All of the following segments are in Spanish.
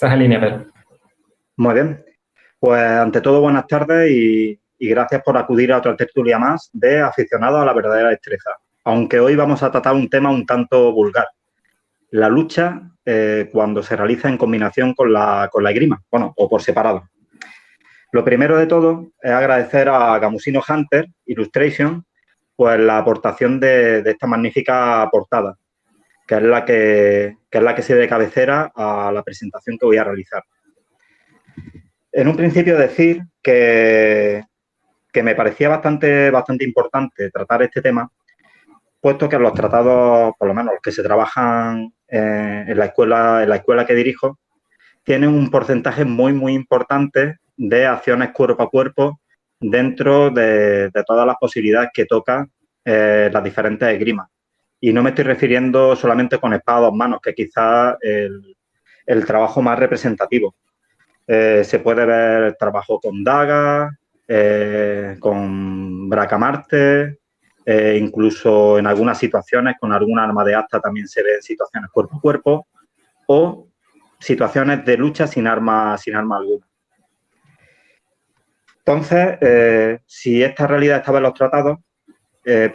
Estás en línea, Pedro. Muy bien. Pues ante todo, buenas tardes y gracias por acudir a otra tertulia más de Aficionados a la verdadera destreza. Aunque hoy vamos a tratar un tema un tanto vulgar. La lucha cuando se realiza en combinación con la esgrima, bueno, o por separado. Lo primero de todo es agradecer a Gamusino Hunter Illustration pues la aportación de esta magnífica portada, que es la que sirve de cabecera a la presentación que voy a realizar. En un principio decir que me parecía bastante importante tratar este tema, puesto que los tratados, por lo menos los que se trabajan en la escuela que dirijo, tienen un porcentaje muy importante de acciones cuerpo a cuerpo dentro de todas las posibilidades que toca las diferentes esgrimas. Y no me estoy refiriendo solamente con espada a dos manos, que quizás el trabajo más representativo. Se puede ver trabajo con dagas, con bracamarte, incluso en algunas situaciones con alguna arma de asta también se ven situaciones cuerpo a cuerpo o situaciones de lucha sin arma alguna. Entonces, si esta realidad estaba en los tratados,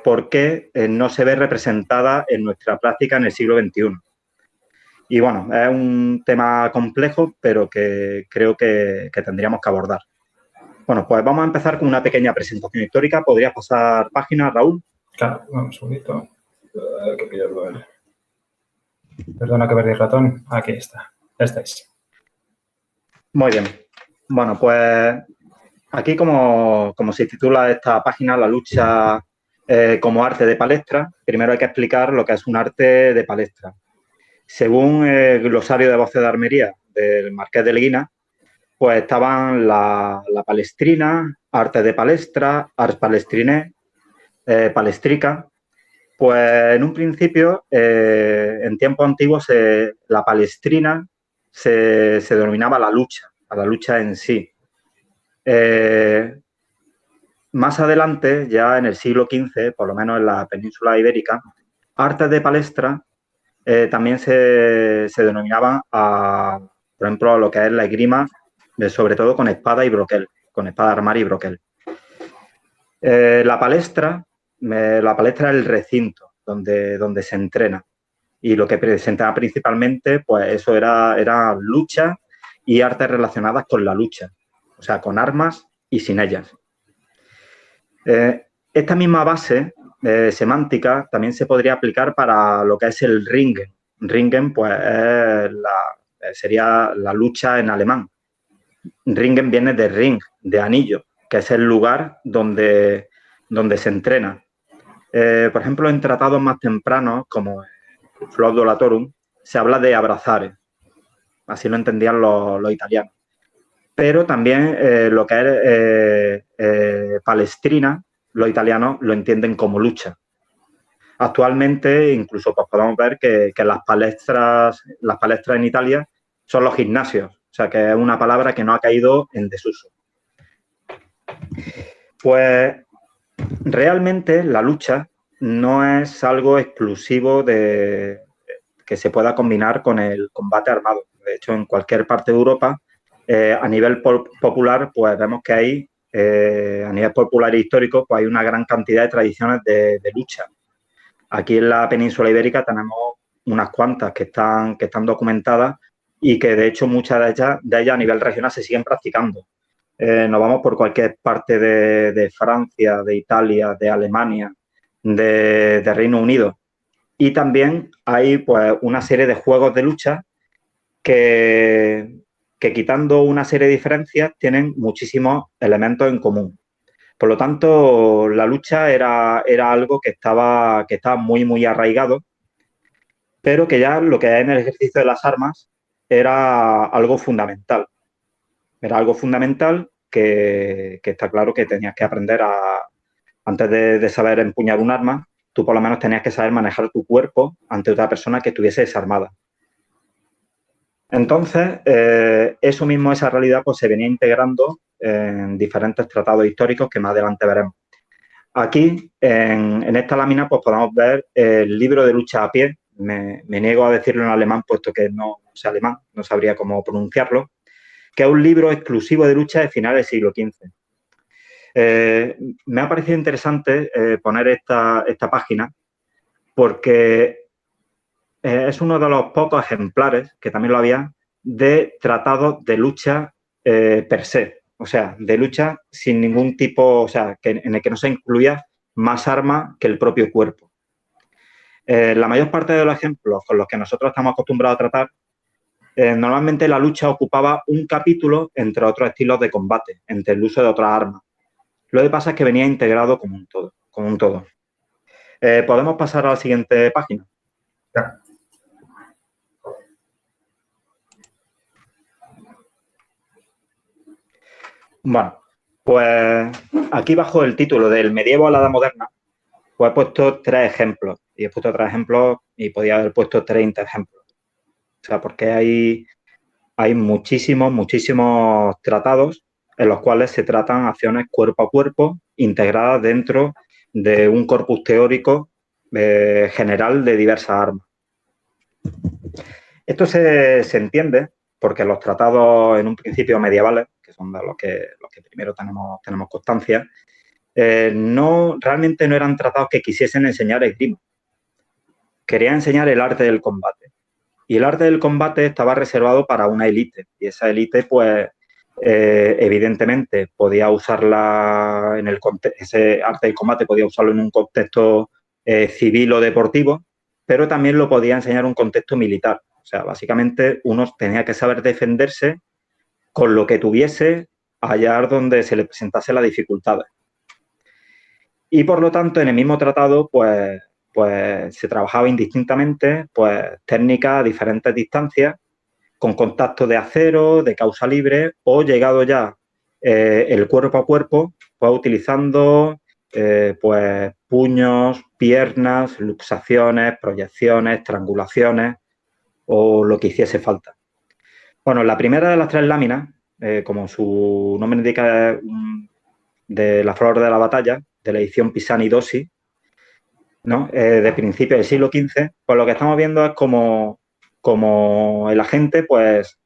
¿por qué no se ve representada en nuestra práctica en el siglo XXI? Y bueno, es un tema complejo, pero que creo que tendríamos que abordar. Bueno, pues vamos a empezar con una pequeña presentación histórica. ¿Podrías pasar página, Raúl? Claro, un segundito. Que pillarlo. Perdona que perdí el ratón. Aquí está. Ya estáis. Muy bien. Bueno, pues aquí como se titula esta página, la lucha como arte de palestra, primero hay que explicar lo que es un arte de palestra. Según el glosario de voces de armería del Marqués de Leguina, pues estaban la palestrina, arte de palestra, ars palestriné, palestrica. Pues en un principio, en tiempos antiguos, la palestrina se denominaba a la lucha en sí. Más adelante, ya en el siglo XV, por lo menos en la península ibérica, artes de palestra también se denominaban por ejemplo, a lo que es la esgrima, sobre todo con espada y broquel, con espada armar y broquel. La palestra es el recinto donde se entrena y lo que presentaba principalmente, pues eso era lucha y artes relacionadas con la lucha, o sea, con armas y sin ellas. Esta misma base semántica también se podría aplicar para lo que es el Ringen. Ringen, pues, sería la lucha en alemán. Ringen viene de Ring, de anillo, que es el lugar donde se entrena. Por ejemplo, en tratados más tempranos, como Flor Dolatorum, se habla de abrazare. Así lo entendían los italianos. Pero también lo que es palestrina, los italianos lo entienden como lucha. Actualmente, incluso pues, podemos ver que las palestras en Italia son los gimnasios, o sea que es una palabra que no ha caído en desuso. Pues realmente la lucha no es algo exclusivo que se pueda combinar con el combate armado. De hecho, en cualquier parte de Europa, a nivel popular, pues vemos que hay, a nivel popular e histórico, pues hay una gran cantidad de tradiciones de lucha. Aquí en la península ibérica tenemos unas cuantas que están documentadas y que, de hecho, muchas de ellas a nivel regional se siguen practicando. Nos vamos por cualquier parte de Francia, de Italia, de Alemania, de Reino Unido. Y también hay pues, una serie de juegos de lucha que quitando una serie de diferencias tienen muchísimos elementos en común. Por lo tanto, la lucha era algo que estaba muy arraigado, pero que ya lo que es en el ejercicio de las armas era algo fundamental. Era algo fundamental que está claro que tenías que aprender antes de saber empuñar un arma, tú por lo menos tenías que saber manejar tu cuerpo ante otra persona que estuviese desarmada. Entonces, eso mismo, esa realidad, pues se venía integrando en diferentes tratados históricos que más adelante veremos. Aquí, en esta lámina, pues podemos ver el libro de lucha a pie. Me niego a decirlo en alemán, puesto que no sea, alemán, no sabría cómo pronunciarlo, que es un libro exclusivo de lucha de finales del siglo XV. Me ha parecido interesante poner esta página porque es uno de los pocos ejemplares, que también lo había, de tratados de lucha per se, o sea, de lucha sin ningún tipo, o sea, en el que no se incluía más armas que el propio cuerpo. La mayor parte de los ejemplos con los que nosotros estamos acostumbrados a tratar, normalmente la lucha ocupaba un capítulo entre otros estilos de combate, entre el uso de otras armas. Lo que pasa es que venía integrado como un todo. ¿Podemos pasar a la siguiente página? Ya. Bueno, pues aquí bajo el título del medievo a la edad moderna, pues he puesto 3 ejemplos. Y he puesto 3 ejemplos y podía haber puesto 30 ejemplos. O sea, porque hay muchísimos tratados en los cuales se tratan acciones cuerpo a cuerpo integradas dentro de un corpus teórico general de diversas armas. Esto se entiende porque los tratados en un principio medievales, que son de los que primero tenemos constancia, realmente no eran tratados que quisiesen enseñar esgrima. Querían enseñar el arte del combate. Y el arte del combate estaba reservado para una élite. Y esa élite, pues, evidentemente, podía usarla en ese arte del combate podía usarlo en un contexto civil o deportivo, pero también lo podía enseñar en un contexto militar. O sea, básicamente uno tenía que saber defenderse con lo que tuviese allá donde se le presentase las dificultades. Y por lo tanto, en el mismo tratado, pues se trabajaba indistintamente, pues técnicas a diferentes distancias, con contacto de acero, de causa libre, o llegado ya el cuerpo a cuerpo, pues utilizando pues puños, piernas, luxaciones, proyecciones, estrangulaciones o lo que hiciese falta. Bueno, la primera de las 3 láminas, como su nombre indica, de la flor de la batalla, de la edición Pisani-Dossi, ¿no? De principios del siglo XV, pues lo que estamos viendo es como el agente, pues,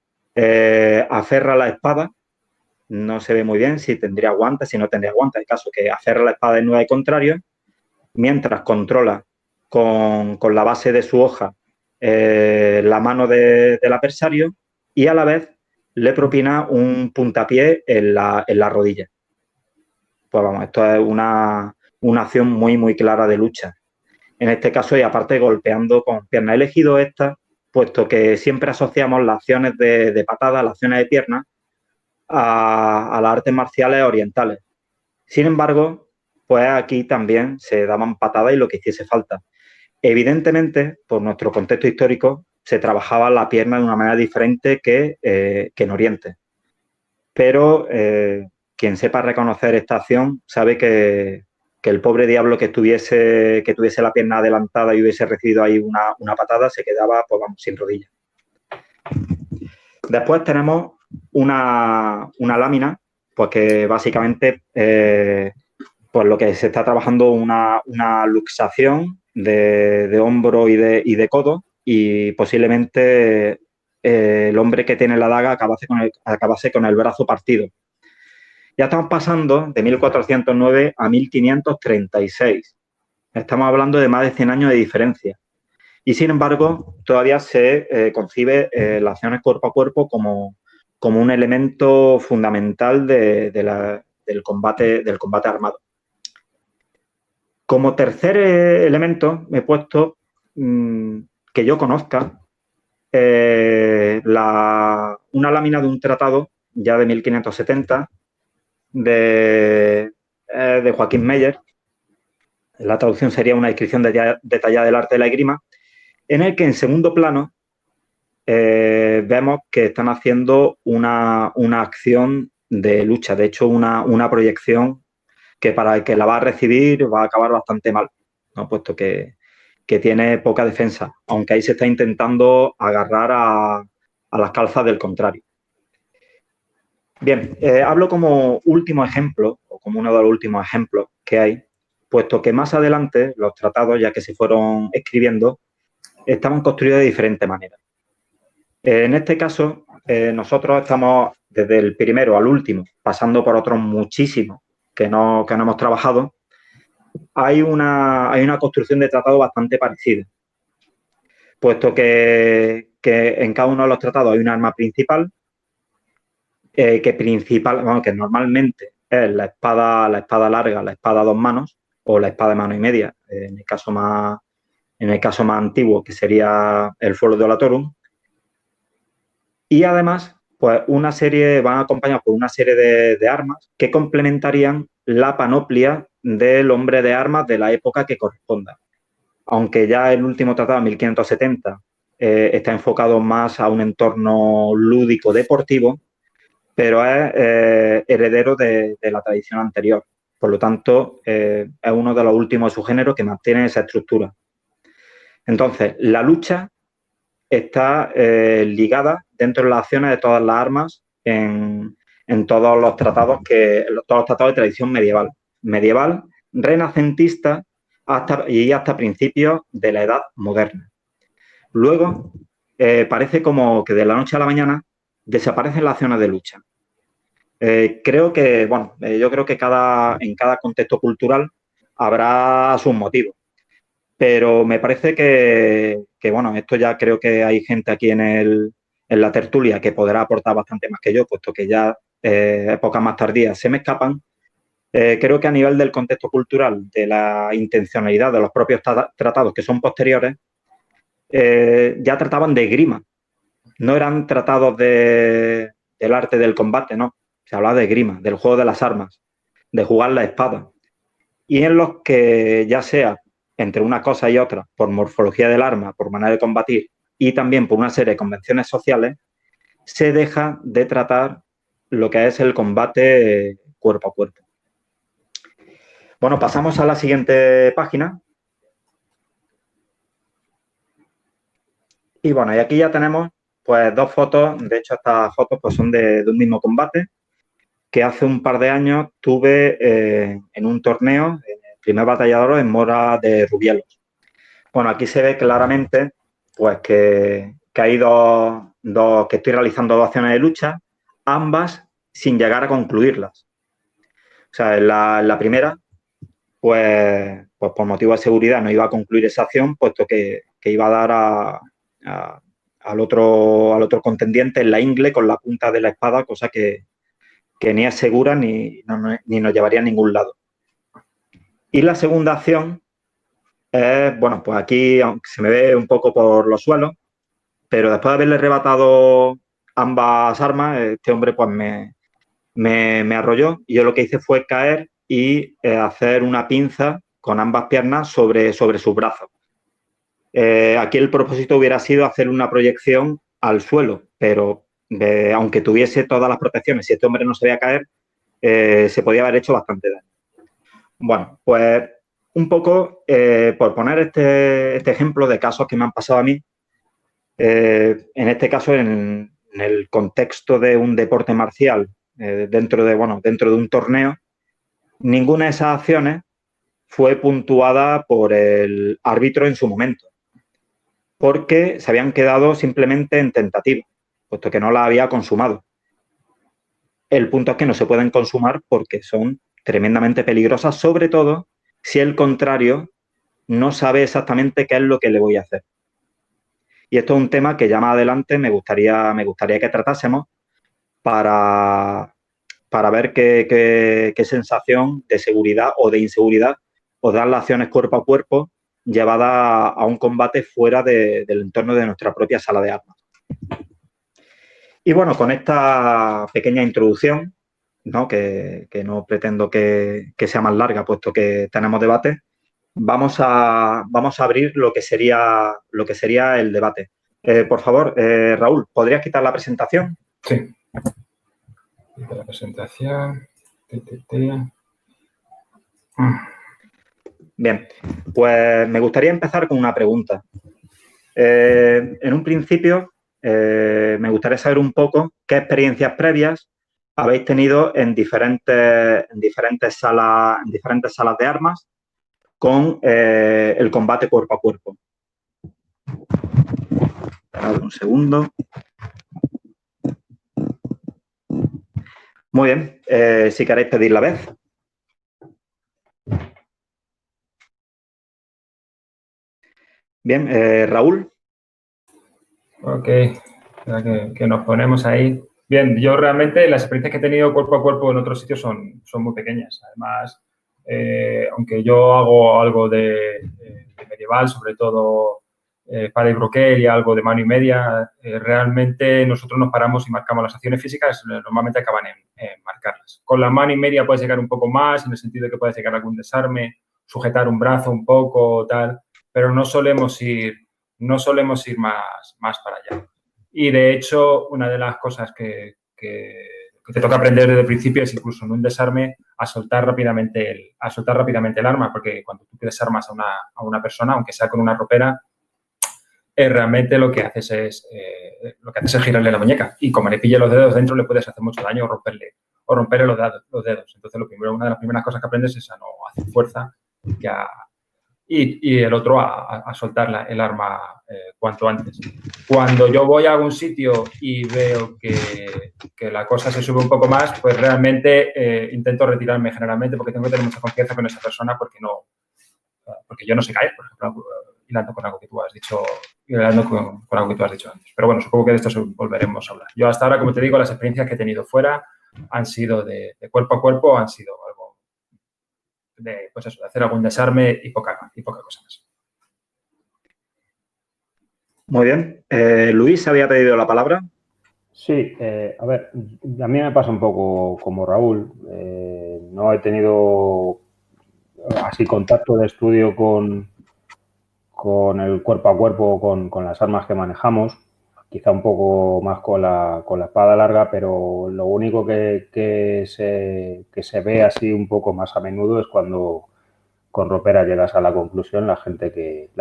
aferra la espada. No se ve muy bien si tendría guantes, si no tendría guantes. El caso que aferra la espada en 9 contrarios, mientras controla con la base de su hoja la mano del adversario y a la vez le propina un puntapié en la rodilla. Pues vamos, esto es una acción muy clara de lucha. En este caso, y aparte golpeando con piernas. He elegido esta, puesto que siempre asociamos las acciones de patada, las acciones de piernas, a las artes marciales orientales. Sin embargo, pues aquí también se daban patadas y lo que hiciese falta. Evidentemente, por nuestro contexto histórico, se trabajaba la pierna de una manera diferente que en Oriente. Pero quien sepa reconocer esta acción sabe que el pobre diablo que tuviese la pierna adelantada y hubiese recibido ahí una patada se quedaba, pues vamos, sin rodilla. Después tenemos una lámina, pues que básicamente pues lo que se está trabajando una luxación de hombro y de codo, y posiblemente el hombre que tiene la daga acabase con el brazo partido. Ya estamos pasando de 1409 a 1536. Estamos hablando de más de 100 años de diferencia. Y, sin embargo, todavía se concibe las acciones cuerpo a cuerpo como un elemento fundamental del combate armado. Como tercer elemento me he puesto que yo conozca una lámina de un tratado ya de 1570 de Joaquín Meyer. La traducción sería una descripción detallada del arte de la esgrima, en el que en segundo plano vemos que están haciendo una acción de lucha, de hecho una proyección que para el que la va a recibir va a acabar bastante mal, ¿no? Puesto que tiene poca defensa, aunque ahí se está intentando agarrar a las calzas del contrario. Bien, hablo como último ejemplo, o como uno de los últimos ejemplos que hay, puesto que más adelante los tratados, ya que se fueron escribiendo, estaban construidos de diferente manera. En este caso, nosotros estamos desde el primero al último, pasando por otros muchísimos que no hemos trabajado. Hay una construcción de tratado bastante parecida, puesto que en cada uno de los tratados hay un arma principal, que normalmente es la espada larga, la espada a dos manos, o la espada de mano y media, en el caso más antiguo, que sería el Foro de Olatorum. Y además, pues van acompañados por una serie de armas que complementarían la panoplia del hombre de armas de la época que corresponda. Aunque ya el último tratado, 1570, está enfocado más a un entorno lúdico deportivo, pero es heredero de la tradición anterior. Por lo tanto, es uno de los últimos de su género que mantiene esa estructura. Entonces, la lucha está ligada dentro de las acciones de todas las armas en todos los tratados de tradición medieval, renacentista hasta principios de la Edad Moderna. Luego, parece como que de la noche a la mañana desaparecen las acciones de lucha. Yo creo que en cada contexto cultural habrá sus motivos. Pero me parece que, esto ya creo que hay gente aquí en la tertulia que podrá aportar bastante más que yo, puesto que ya épocas más tardías se me escapan. Creo que a nivel del contexto cultural, de la intencionalidad de los propios tratados que son posteriores, ya trataban de esgrima. No eran tratados del arte del combate, no. Se hablaba de esgrima, del juego de las armas, de jugar la espada. Y en los que ya sea entre una cosa y otra, por morfología del arma, por manera de combatir y también por una serie de convenciones sociales, se deja de tratar lo que es el combate cuerpo a cuerpo. Bueno, pasamos a la siguiente página. Y bueno, y aquí ya tenemos pues dos fotos. De hecho, estas fotos pues son de un mismo combate que hace un par de años tuve en un torneo, en el primer batallador en Mora de Rubielos. Bueno, aquí se ve claramente pues que hay que estoy realizando dos acciones de lucha, ambas sin llegar a concluirlas. O sea, en la primera, pues por motivo de seguridad no iba a concluir esa acción, puesto que iba a dar al otro contendiente en la ingle con la punta de la espada, cosa que ni es segura ni nos llevaría a ningún lado. Y la segunda acción es, bueno, pues aquí aunque se me ve un poco por los suelos, pero después de haberle arrebatado ambas armas, este hombre pues me arrolló y yo lo que hice fue caer y hacer una pinza con ambas piernas sobre sus brazos. Aquí el propósito hubiera sido hacer una proyección al suelo, pero aunque tuviese todas las protecciones, si este hombre no sabía caer, se podía haber hecho bastante daño. Bueno, pues un poco por poner este ejemplo de casos que me han pasado a mí, en este caso en el contexto de un deporte marcial, dentro de un torneo, ninguna de esas acciones fue puntuada por el árbitro en su momento, porque se habían quedado simplemente en tentativa, puesto que no la había consumado. El punto es que no se pueden consumar porque son tremendamente peligrosas, sobre todo si el contrario no sabe exactamente qué es lo que le voy a hacer. Y esto es un tema que ya más adelante me gustaría que tratásemos para ver qué sensación de seguridad o de inseguridad os dan las acciones cuerpo a cuerpo llevadas a un combate fuera del entorno de nuestra propia sala de armas. Y bueno, con esta pequeña introducción, ¿no? Que no pretendo que sea más larga, puesto que tenemos debate, vamos a abrir lo que sería el debate. Por favor, Raúl, ¿podrías quitar la presentación? Sí. Quita la presentación. Bien, pues me gustaría empezar con una pregunta. En un principio, me gustaría saber un poco qué experiencias previas habéis tenido en diferentes salas de armas con el combate cuerpo a cuerpo. Un segundo. Muy bien. Si queréis pedir la vez. Bien, Raúl. Ok, ya que nos ponemos ahí. Bien, yo realmente las experiencias que he tenido cuerpo a cuerpo en otros sitios son muy pequeñas. Además, aunque yo hago algo de medieval, sobre todo espada y broquel y algo de mano y media, realmente nosotros nos paramos y marcamos las acciones físicas, normalmente acaban en marcarlas. Con la mano y media puedes llegar un poco más, en el sentido de que puedes llegar a algún desarme, sujetar un brazo un poco, tal, pero no solemos ir más para allá. Y de hecho, una de las cosas que te toca aprender desde el principio es incluso en un desarme a soltar rápidamente el arma, porque cuando tú desarmas a una persona, aunque sea con una ropera, realmente lo que haces es girarle la muñeca. Y como le pille los dedos dentro, le puedes hacer mucho daño o romperle los dedos. Entonces, una de las primeras cosas que aprendes es a no hacer fuerza y el otro a soltar el arma cuanto antes. Cuando yo voy a algún sitio y veo que la cosa se sube un poco más, pues realmente intento retirarme generalmente porque tengo que tener mucha confianza con esa persona porque yo no sé caer, por ejemplo, hilando con algo que tú has dicho, con algo que tú has dicho antes. Pero bueno, supongo que de esto volveremos a hablar. Yo hasta ahora, como te digo, las experiencias que he tenido fuera han sido de cuerpo a cuerpo, han sido algo de hacer algún desarme y poca cosa más. Muy bien. Luis había pedido la palabra. Sí, a ver, a mí me pasa un poco como Raúl. No he tenido así contacto de estudio con el cuerpo a cuerpo, con las armas que manejamos, quizá un poco más con la espada larga, pero lo único que se ve así un poco más a menudo es cuando con ropera llegas a la conclusión, la gente que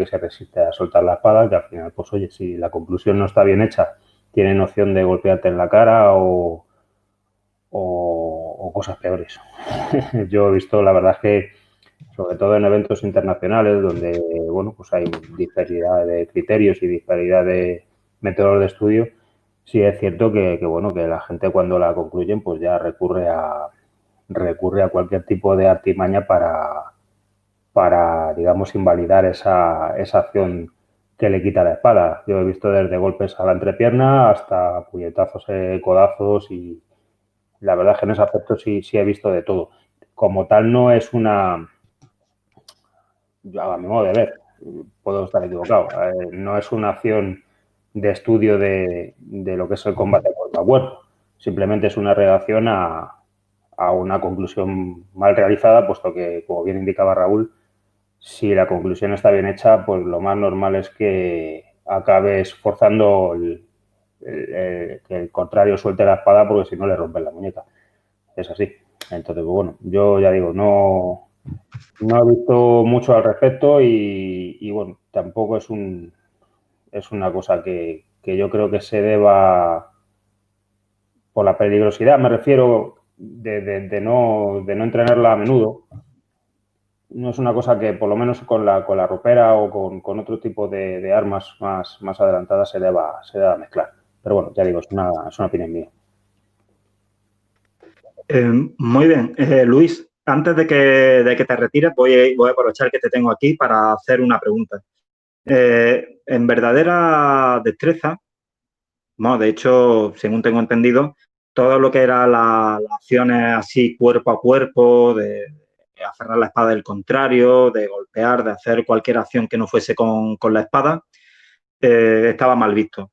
se resiste a soltar la espada, que al final, pues oye, si la conclusión no está bien hecha, tienen opción de golpearte en la cara o cosas peores. Yo he visto, la verdad es que, sobre todo en eventos internacionales donde, bueno, pues hay disparidad de criterios y disparidad de métodos de estudio, sí es cierto bueno, que la gente cuando la concluyen, pues ya recurre a cualquier tipo de artimaña para digamos, invalidar esa acción que le quita la espada. Yo he visto desde golpes a la entrepierna hasta puñetazos, codazos y la verdad es que en ese aspecto sí he visto de todo. Como tal no es una, a mi modo de ver, puedo estar equivocado, no es una acción de estudio de lo que es el combate cuerpo a cuerpo. Simplemente es una reacción a una conclusión mal realizada, puesto que, como bien indicaba Raúl, si la conclusión está bien hecha, pues lo más normal es que acabes forzando que el contrario suelte la espada, porque si no le rompes la muñeca. Es así. Entonces, bueno, yo ya digo, no he visto mucho al respecto y bueno, tampoco es una cosa que yo creo que se deba, por la peligrosidad, me refiero, de no entrenarla a menudo. No es una cosa que, por lo menos con la ropera o con otro tipo de armas más adelantadas, se deba mezclar. Pero bueno, ya digo, es una opinión mía. Muy bien. Luis, antes de que te retires, voy a aprovechar que te tengo aquí para hacer una pregunta. En verdadera destreza, bueno, de hecho, según tengo entendido, todo lo que era las acciones así cuerpo a cuerpo, de aferrar la espada del contrario, de golpear, de hacer cualquier acción que no fuese con la espada, estaba mal visto.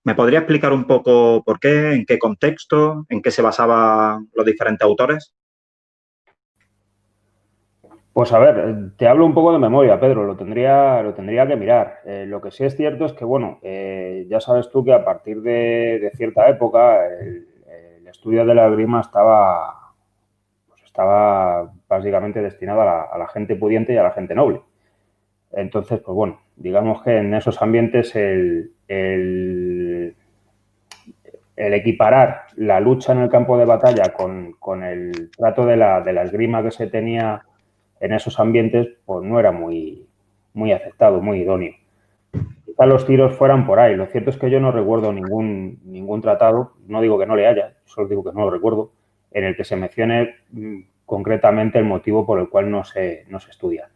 ¿Me podría explicar un poco por qué, en qué contexto, en qué se basaban los diferentes autores? Pues a ver, te hablo un poco de memoria, Pedro, lo tendría que mirar. Lo que sí es cierto es que, bueno, ya sabes tú que a partir de cierta época el estudio de la esgrima estaba básicamente destinado a la gente pudiente y a la gente noble. Entonces, pues bueno, digamos que en esos ambientes el equiparar la lucha en el campo de batalla con el trato de la esgrima que se tenía en esos ambientes, pues no era muy aceptado, muy idóneo. quizá los tiros fueran por ahí. Lo cierto es que yo no recuerdo ningún tratado, no digo que no le haya, solo digo que no lo recuerdo, en el que se mencione concretamente el motivo por el cual no se estudia.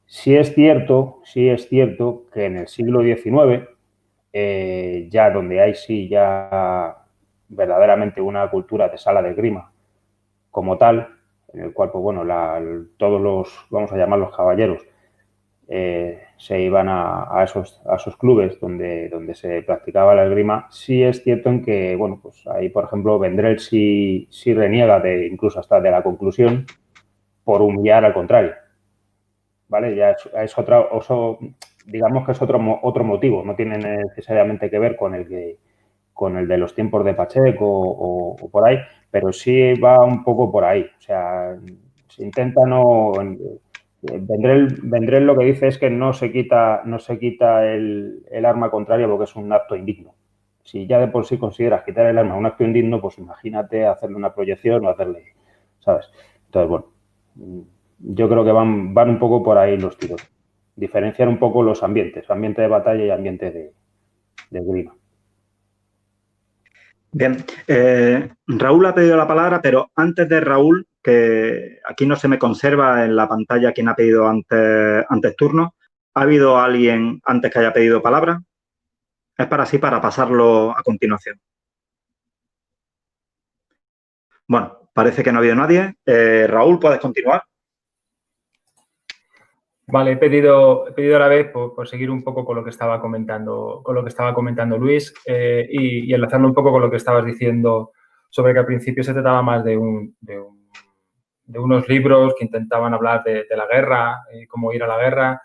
Sí es cierto que en el siglo XIX, ya donde hay ya verdaderamente una cultura de sala de esgrima como tal, en el cual, pues bueno, todos los, vamos a llamarlos caballeros, se iban a esos clubes donde se practicaba la esgrima. Sí es cierto en que, bueno, pues ahí, por ejemplo, Vendrell sí reniega incluso hasta de la conclusión por humillar al contrario, ¿vale? Ya es digamos que es otro motivo, no tiene necesariamente que ver con el de los tiempos de Pacheco o por ahí, pero sí va un poco por ahí. O sea, se intenta no... Vendrell lo que dice es que no se quita el arma contraria porque es un acto indigno. Si ya de por sí consideras quitar el arma un acto indigno, pues imagínate hacerle una proyección o hacerle, ¿sabes? Entonces, bueno, yo creo que van un poco por ahí los tiros. Diferenciar un poco los ambientes, ambiente de batalla y ambiente de esgrima. Bien, Raúl ha pedido la palabra, pero antes de Raúl, que aquí no se me conserva en la pantalla quién ha pedido antes turno, ¿ha habido alguien antes que haya pedido palabra? Es para pasarlo a continuación. Bueno, parece que no ha habido nadie. Raúl, ¿puedes continuar? Vale, he pedido a la vez por seguir un poco con lo que estaba comentando, Luis, y enlazarlo un poco con lo que estabas diciendo sobre que al principio se trataba más de unos libros que intentaban hablar de la guerra, cómo ir a la guerra.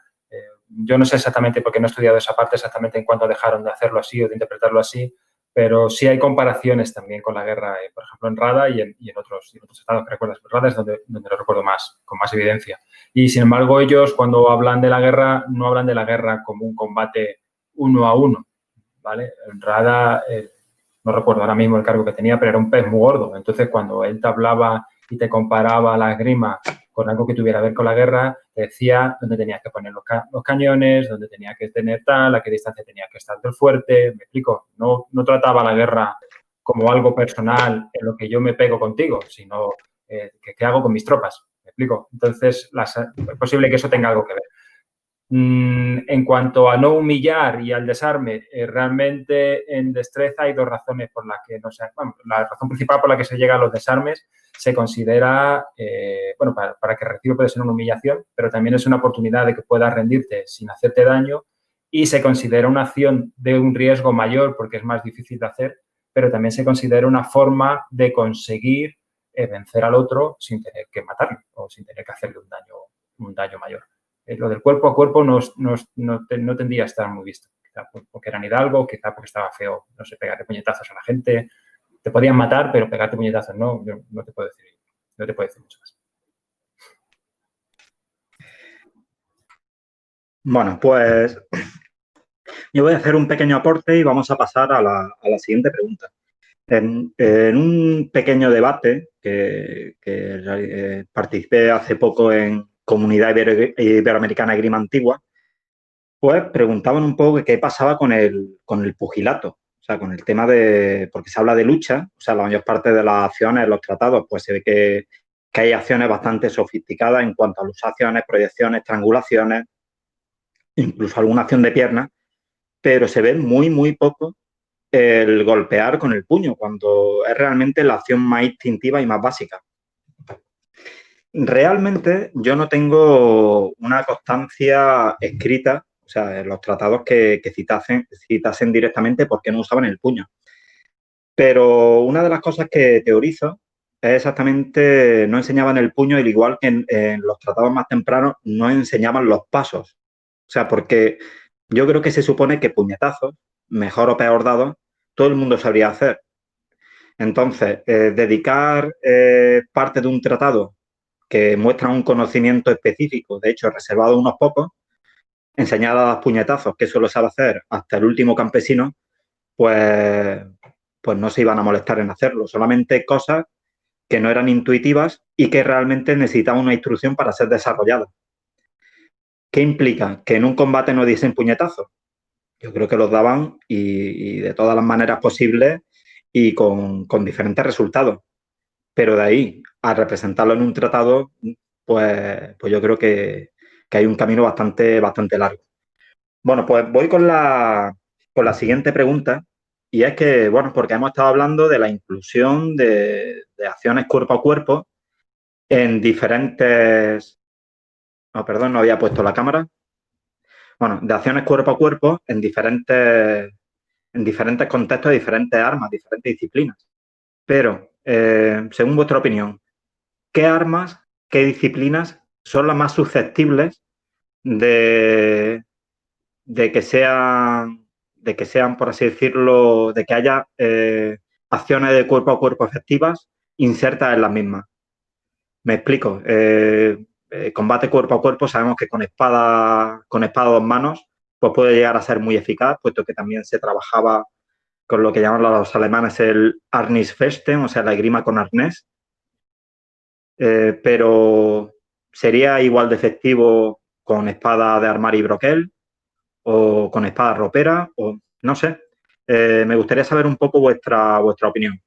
Yo no sé exactamente, porque no he estudiado esa parte exactamente en cuánto dejaron de hacerlo así o de interpretarlo así, pero sí hay comparaciones también con la guerra, por ejemplo, en Rada y en otros estados que recuerdas. Rada es donde lo recuerdo más, con más evidencia. Y, sin embargo, ellos, cuando hablan de la guerra, no hablan de la guerra como un combate 1 a 1, ¿vale? En Rada, no recuerdo ahora mismo el cargo que tenía, pero era un pez muy gordo. Entonces, cuando él te hablaba y te comparaba la esgrima con algo que tuviera que ver con la guerra, te decía dónde tenías que poner los cañones, dónde tenía que tener tal, a qué distancia tenía que estar del fuerte. ¿Me explico? No trataba la guerra como algo personal en lo que yo me pego contigo, sino qué hago con mis tropas. ¿Me explico? Entonces, es posible que eso tenga algo que ver. En cuanto a no humillar y al desarme, realmente en destreza hay dos razones por las que no se... Bueno, la razón principal por la que se llega a los desarmes se considera, para que recibo puede ser una humillación, pero también es una oportunidad de que puedas rendirte sin hacerte daño, y se considera una acción de un riesgo mayor porque es más difícil de hacer, pero también se considera una forma de conseguir vencer al otro sin tener que matarlo o sin tener que hacerle un daño mayor. Lo del cuerpo a cuerpo no tendría a estar muy visto. Quizá porque eran hidalgo, quizá porque estaba feo, no sé, pegarle puñetazos a la gente. Te podían matar, pero pegarte puñetazos no te puedo decir mucho más. Bueno, pues yo voy a hacer un pequeño aporte y vamos a pasar a la siguiente pregunta. En un pequeño debate que participé hace poco en Comunidad Iberoamericana Esgrima Antigua, pues preguntaban un poco qué pasaba con el pugilato, o sea, con el tema porque se habla de lucha, o sea, la mayor parte de las acciones, los tratados, pues se ve que hay acciones bastante sofisticadas en cuanto a luxaciones, proyecciones, estrangulaciones, incluso alguna acción de pierna, pero se ve muy, muy poco el golpear con el puño, cuando es realmente la acción más instintiva y más básica. Realmente yo no tengo una constancia escrita, o sea, en los tratados que citasen directamente por qué no usaban el puño. Pero una de las cosas que teorizo es exactamente, no enseñaban el puño, al igual que en los tratados más tempranos no enseñaban los pasos. O sea, porque yo creo que se supone que puñetazos, mejor o peor dados, todo el mundo sabría hacer. Entonces, dedicar parte de un tratado que muestra un conocimiento específico, de hecho, reservado a unos pocos, enseñar a dar puñetazos, que eso lo sabe hacer hasta el último campesino, pues no se iban a molestar en hacerlo. Solamente cosas que no eran intuitivas y que realmente necesitaban una instrucción para ser desarrolladas. ¿Qué implica? Que en un combate no diesen puñetazos. Yo creo que los daban y de todas las maneras posibles y con diferentes resultados. Pero de ahí a representarlo en un tratado, pues yo creo que hay un camino bastante largo. Bueno, pues voy con la siguiente pregunta. Y es que, bueno, porque hemos estado hablando de la inclusión de acciones cuerpo a cuerpo en diferentes... No, perdón, no había puesto la cámara. Bueno, de acciones cuerpo a cuerpo en diferentes contextos, diferentes armas, diferentes disciplinas. Pero, según vuestra opinión, ¿qué armas, qué disciplinas son las más susceptibles de, de que sean, por así decirlo, de que haya acciones de cuerpo a cuerpo efectivas insertas en las mismas? Me explico. Combate cuerpo a cuerpo, sabemos que con espada a dos manos, pues puede llegar a ser muy eficaz, puesto que también se trabajaba con lo que llaman los alemanes el Arnisfechten, o sea, la esgrima con arnés. Pero sería igual de efectivo con espada de armar y broquel o con espada ropera, o no sé. Me gustaría saber un poco vuestra opinión.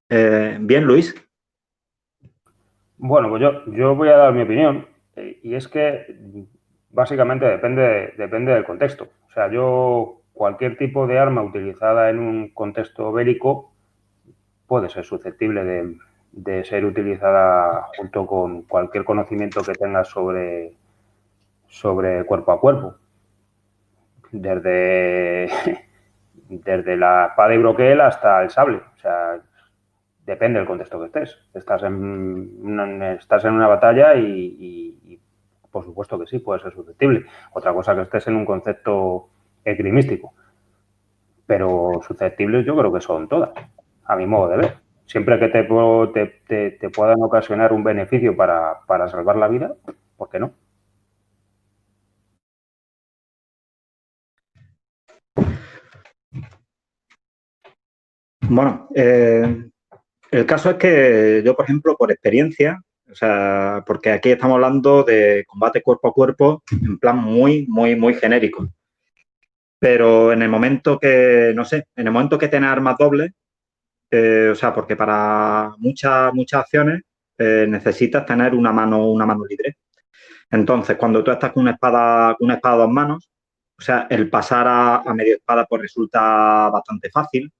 Bien, Luis. Bueno, pues yo voy a dar mi opinión y es que básicamente depende del contexto. O sea, cualquier tipo de arma utilizada en un contexto bélico puede ser susceptible de ser utilizada junto con cualquier conocimiento que tengas sobre cuerpo a cuerpo. Desde la espada y broquel hasta el sable. O sea, depende del contexto que estés. Estás en una batalla y por supuesto que sí, puede ser susceptible. Otra cosa que estés en un concepto esgrimístico. Pero susceptibles yo creo que son todas, a mi modo de ver. Siempre que te puedan ocasionar un beneficio para salvar la vida, ¿por qué no? Bueno, el caso es que yo, por ejemplo, por experiencia, o sea, porque aquí estamos hablando de combate cuerpo a cuerpo en plan muy genérico. Pero en el momento que, no sé, en el momento que tienes armas dobles, o sea, porque para muchas acciones necesitas tener una mano libre. Entonces, cuando tú estás con una espada a dos manos, o sea, el pasar a medio espada pues resulta bastante fácil.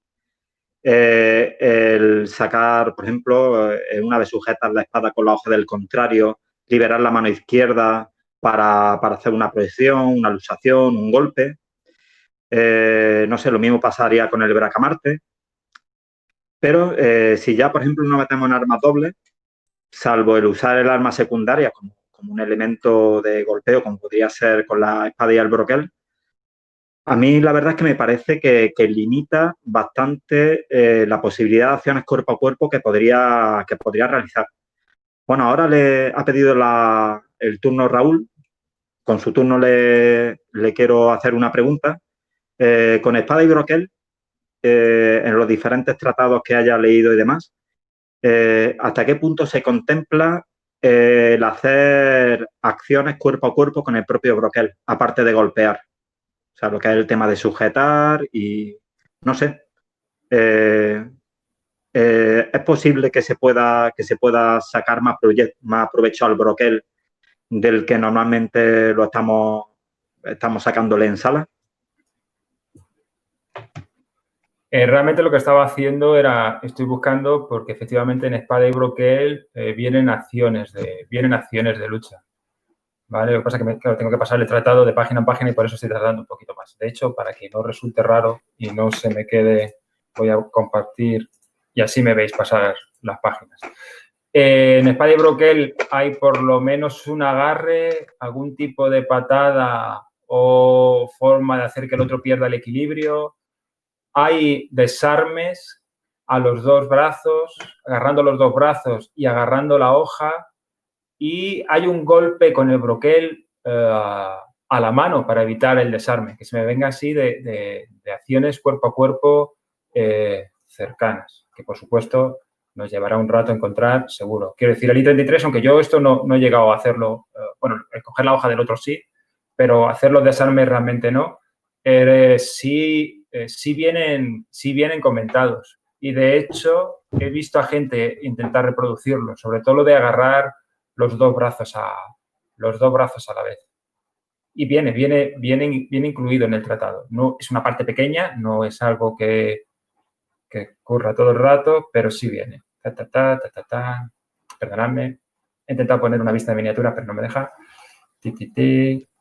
El sacar, por ejemplo, una vez sujetas la espada con la hoja del contrario, liberar la mano izquierda para hacer una proyección, una luxación, un golpe. No sé, lo mismo pasaría con el bracamarte. Pero si ya, por ejemplo, no metemos en armas dobles, salvo el usar el arma secundaria como un elemento de golpeo, como podría ser con la espada y el broquel, a mí la verdad es que me parece que limita bastante la posibilidad de acciones cuerpo a cuerpo que podría realizar. Bueno, ahora le ha pedido el turno Raúl. Con su turno le quiero hacer una pregunta. Con espada y broquel, en los diferentes tratados que haya leído y demás, ¿hasta qué punto se contempla el hacer acciones cuerpo a cuerpo con el propio broquel, aparte de golpear? O sea, lo que es el tema de sujetar y, no sé, es posible que se pueda sacar más provecho al broquel del que normalmente lo estamos sacándole en sala. Realmente lo que estaba haciendo estoy buscando, porque efectivamente en espada y broquel vienen acciones de lucha. ¿Vale? Lo que pasa es que claro, tengo que pasar el tratado de página en página y por eso estoy tardando un poquito más. De hecho, para que no resulte raro y no se me quede, voy a compartir y así me veis pasar las páginas. En espada y broquel hay por lo menos un agarre, algún tipo de patada o forma de hacer que el otro pierda el equilibrio. Hay desarmes a los dos brazos, agarrando los dos brazos y agarrando la hoja. Y hay un golpe con el broquel a la mano para evitar el desarme, que se me venga así de acciones cuerpo a cuerpo cercanas, que por supuesto Nos llevará un rato encontrar, seguro. Quiero decir, el I-33, aunque yo esto no he llegado a hacerlo, bueno, escoger la hoja del otro sí, pero hacer los desarmes realmente no. Sí vienen comentados. Y, de hecho, he visto a gente intentar reproducirlo, sobre todo lo de agarrar los dos brazos a la vez. Y viene incluido en el tratado. No, es una parte pequeña, no es algo que ocurra todo el rato, pero sí viene. Perdonadme. He intentado poner una vista de miniatura, pero no me deja.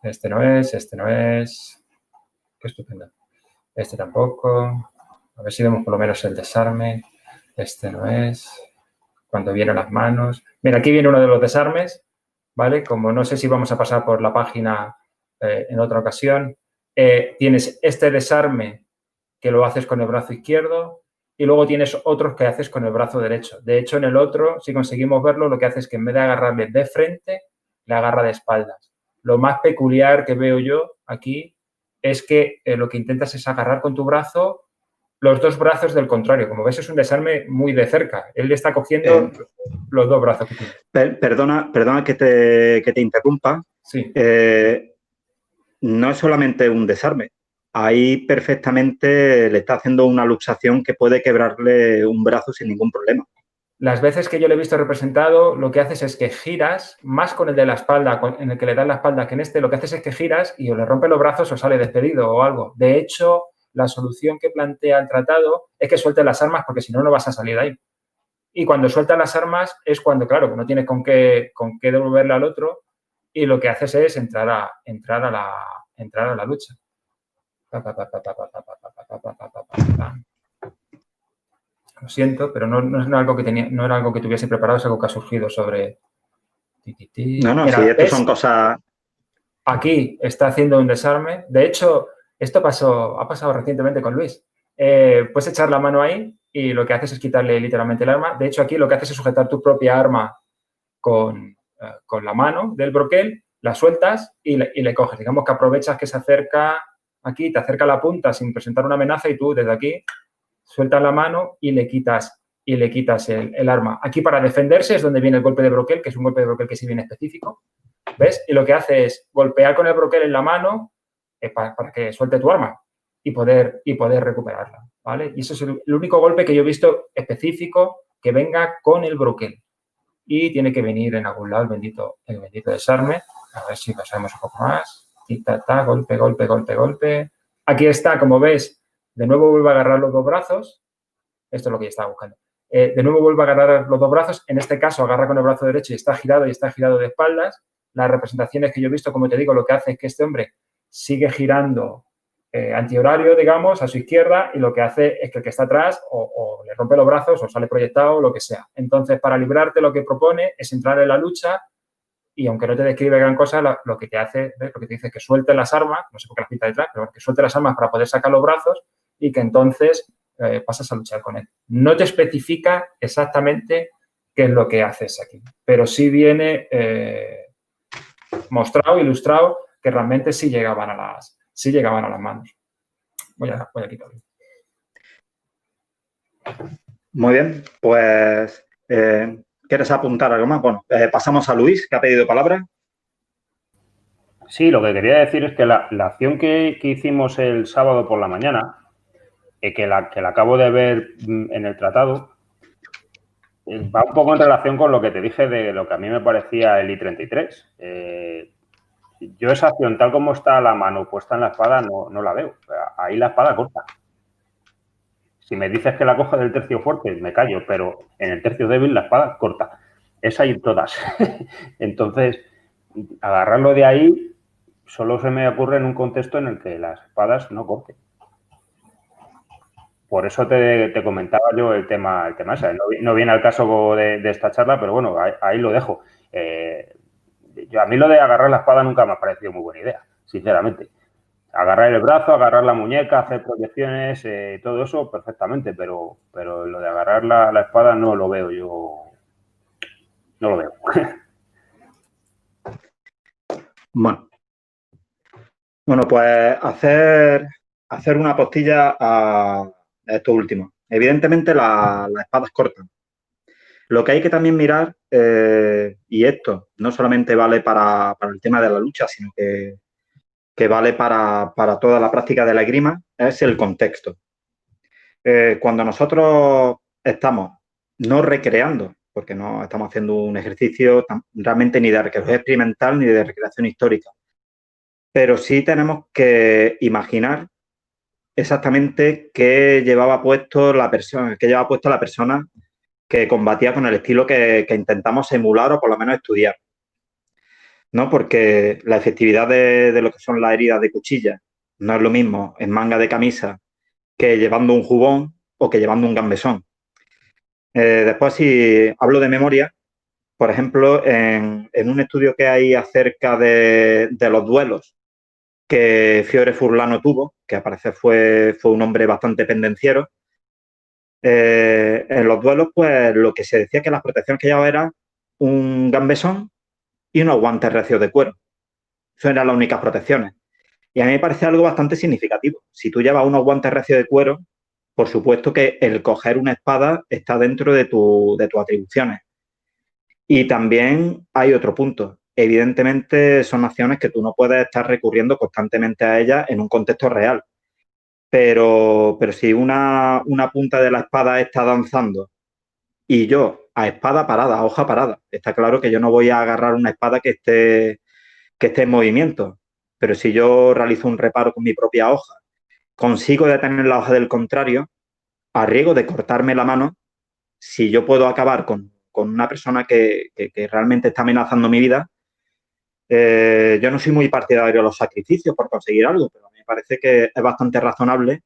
Este no es. Qué estupendo. Este tampoco. A ver si vemos por lo menos el desarme. Este no es. Cuando vienen las manos. Mira, aquí viene uno de los desarmes, ¿vale? Como no sé si vamos a pasar por la página en otra ocasión. Tienes este desarme que lo haces con el brazo izquierdo y luego tienes otros que haces con el brazo derecho. De hecho, en el otro, si conseguimos verlo, lo que hace es que en vez de agarrarle de frente, le agarra de espaldas. Lo más peculiar que veo yo aquí es que lo que intentas es agarrar con tu brazo los dos brazos del contrario. Como ves, es un desarme muy de cerca. Él le está cogiendo los dos brazos que tiene. Perdona que te interrumpa. Sí. No es solamente un desarme. Ahí perfectamente le está haciendo una luxación que puede quebrarle un brazo sin ningún problema. Las veces que yo lo he visto representado, lo que haces es que giras, más con el de la espalda, en el que le das la espalda que en este, lo que haces es que giras y o le rompe los brazos o sale despedido o algo. De hecho, la solución que plantea el tratado es que sueltes las armas porque si no, no vas a salir de ahí. Y cuando sueltas las armas es cuando, claro, no tienes con qué devolverle al otro y lo que haces es entrar a la lucha. Lo siento, pero no era algo que tuviese preparado, es algo que ha surgido sobre... No, Mira, sí, estas son cosas... Aquí está haciendo un desarme. De hecho, esto ha pasado recientemente con Luis. Puedes echar la mano ahí y lo que haces es quitarle literalmente el arma. De hecho, aquí lo que haces es sujetar tu propia arma con la mano del broquel, la sueltas y le coges. Digamos que aprovechas que se acerca aquí, te acerca la punta sin presentar una amenaza y tú desde aquí sueltas la mano y le quitas el arma. Aquí para defenderse es donde viene el golpe de broquel, que es un golpe de broquel que sí viene específico. ¿Ves? Y lo que hace es golpear con el broquel en la mano para que suelte tu arma y poder recuperarla, ¿vale? Y eso es el único golpe que yo he visto específico que venga con el broquel. Y tiene que venir en algún lado el bendito desarme. A ver si pasamos un poco más. Golpe, golpe, golpe, golpe. Aquí está, como ves, de nuevo vuelve a agarrar los dos brazos. Esto es lo que yo estaba buscando. De nuevo vuelve a agarrar los dos brazos. En este caso, agarra con el brazo derecho y está girado de espaldas. Las representaciones que yo he visto, como te digo, lo que hace es que este hombre sigue girando antihorario, digamos, a su izquierda y lo que hace es que el que está atrás o le rompe los brazos o sale proyectado o lo que sea. Entonces, para librarte, lo que propone es entrar en la lucha y aunque no te describe gran cosa, lo que te hace, ¿ves? Lo que te dice es que suelte las armas, no sé por qué las pinta detrás, pero que suelte las armas para poder sacar los brazos y que entonces pasas a luchar con él. No te especifica exactamente qué es lo que haces aquí, pero sí viene mostrado, ilustrado, que realmente sí llegaban a las manos. Voy a quitarlo. Muy bien, pues ¿quieres apuntar algo más? Bueno, pasamos a Luis, que ha pedido palabra. Sí, lo que quería decir es que la acción que hicimos el sábado por la mañana, que la acabo de ver en el tratado, va un poco en relación con lo que te dije de lo que a mí me parecía el I-33. Yo esa acción, tal como está la mano puesta en la espada, no la veo. O sea, ahí la espada corta. Si me dices que la coja del tercio fuerte, me callo, pero en el tercio débil la espada corta. Esa y todas. Entonces, agarrarlo de ahí solo se me ocurre en un contexto en el que las espadas no corten. Por eso te comentaba yo el tema ese. No viene al caso de esta charla, pero bueno, ahí lo dejo. A mí lo de agarrar la espada nunca me ha parecido muy buena idea, sinceramente. Agarrar el brazo, agarrar la muñeca, hacer proyecciones, todo eso perfectamente, pero lo de agarrar la espada no lo veo yo. No lo veo. Bueno, pues hacer una postilla a esto último. Evidentemente las espadas cortan. Lo que hay que también mirar, y esto no solamente vale para el tema de la lucha, sino que vale para toda la práctica de la esgrima, es el contexto. Cuando nosotros estamos no recreando, porque no estamos haciendo un ejercicio realmente ni de recreación experimental ni de recreación histórica, pero sí tenemos que imaginar exactamente qué llevaba puesto la persona, que combatía con el estilo que intentamos emular o por lo menos estudiar, ¿no? Porque la efectividad de lo que son las heridas de cuchilla no es lo mismo en manga de camisa que llevando un jubón o que llevando un gambesón. Después, si hablo de memoria, por ejemplo, en un estudio que hay acerca de los duelos que Fiore Furlano tuvo, que al parecer fue un hombre bastante pendenciero, en los duelos, pues lo que se decía que las protecciones que llevaba era un gambesón y unos guantes recios de cuero. Esas eran las únicas protecciones. Y a mí me parece algo bastante significativo. Si tú llevas unos guantes recios de cuero, por supuesto que el coger una espada está dentro de tus atribuciones. Y también hay otro punto. Evidentemente son acciones que tú no puedes estar recurriendo constantemente a ellas en un contexto real. Pero si una punta de la espada está danzando y yo a espada parada, a hoja parada, está claro que yo no voy a agarrar una espada que esté en movimiento. Pero si yo realizo un reparo con mi propia hoja, consigo detener la hoja del contrario, a riesgo de cortarme la mano, si yo puedo acabar con una persona que realmente está amenazando mi vida, yo no soy muy partidario de los sacrificios por conseguir algo, pero me parece que es bastante razonable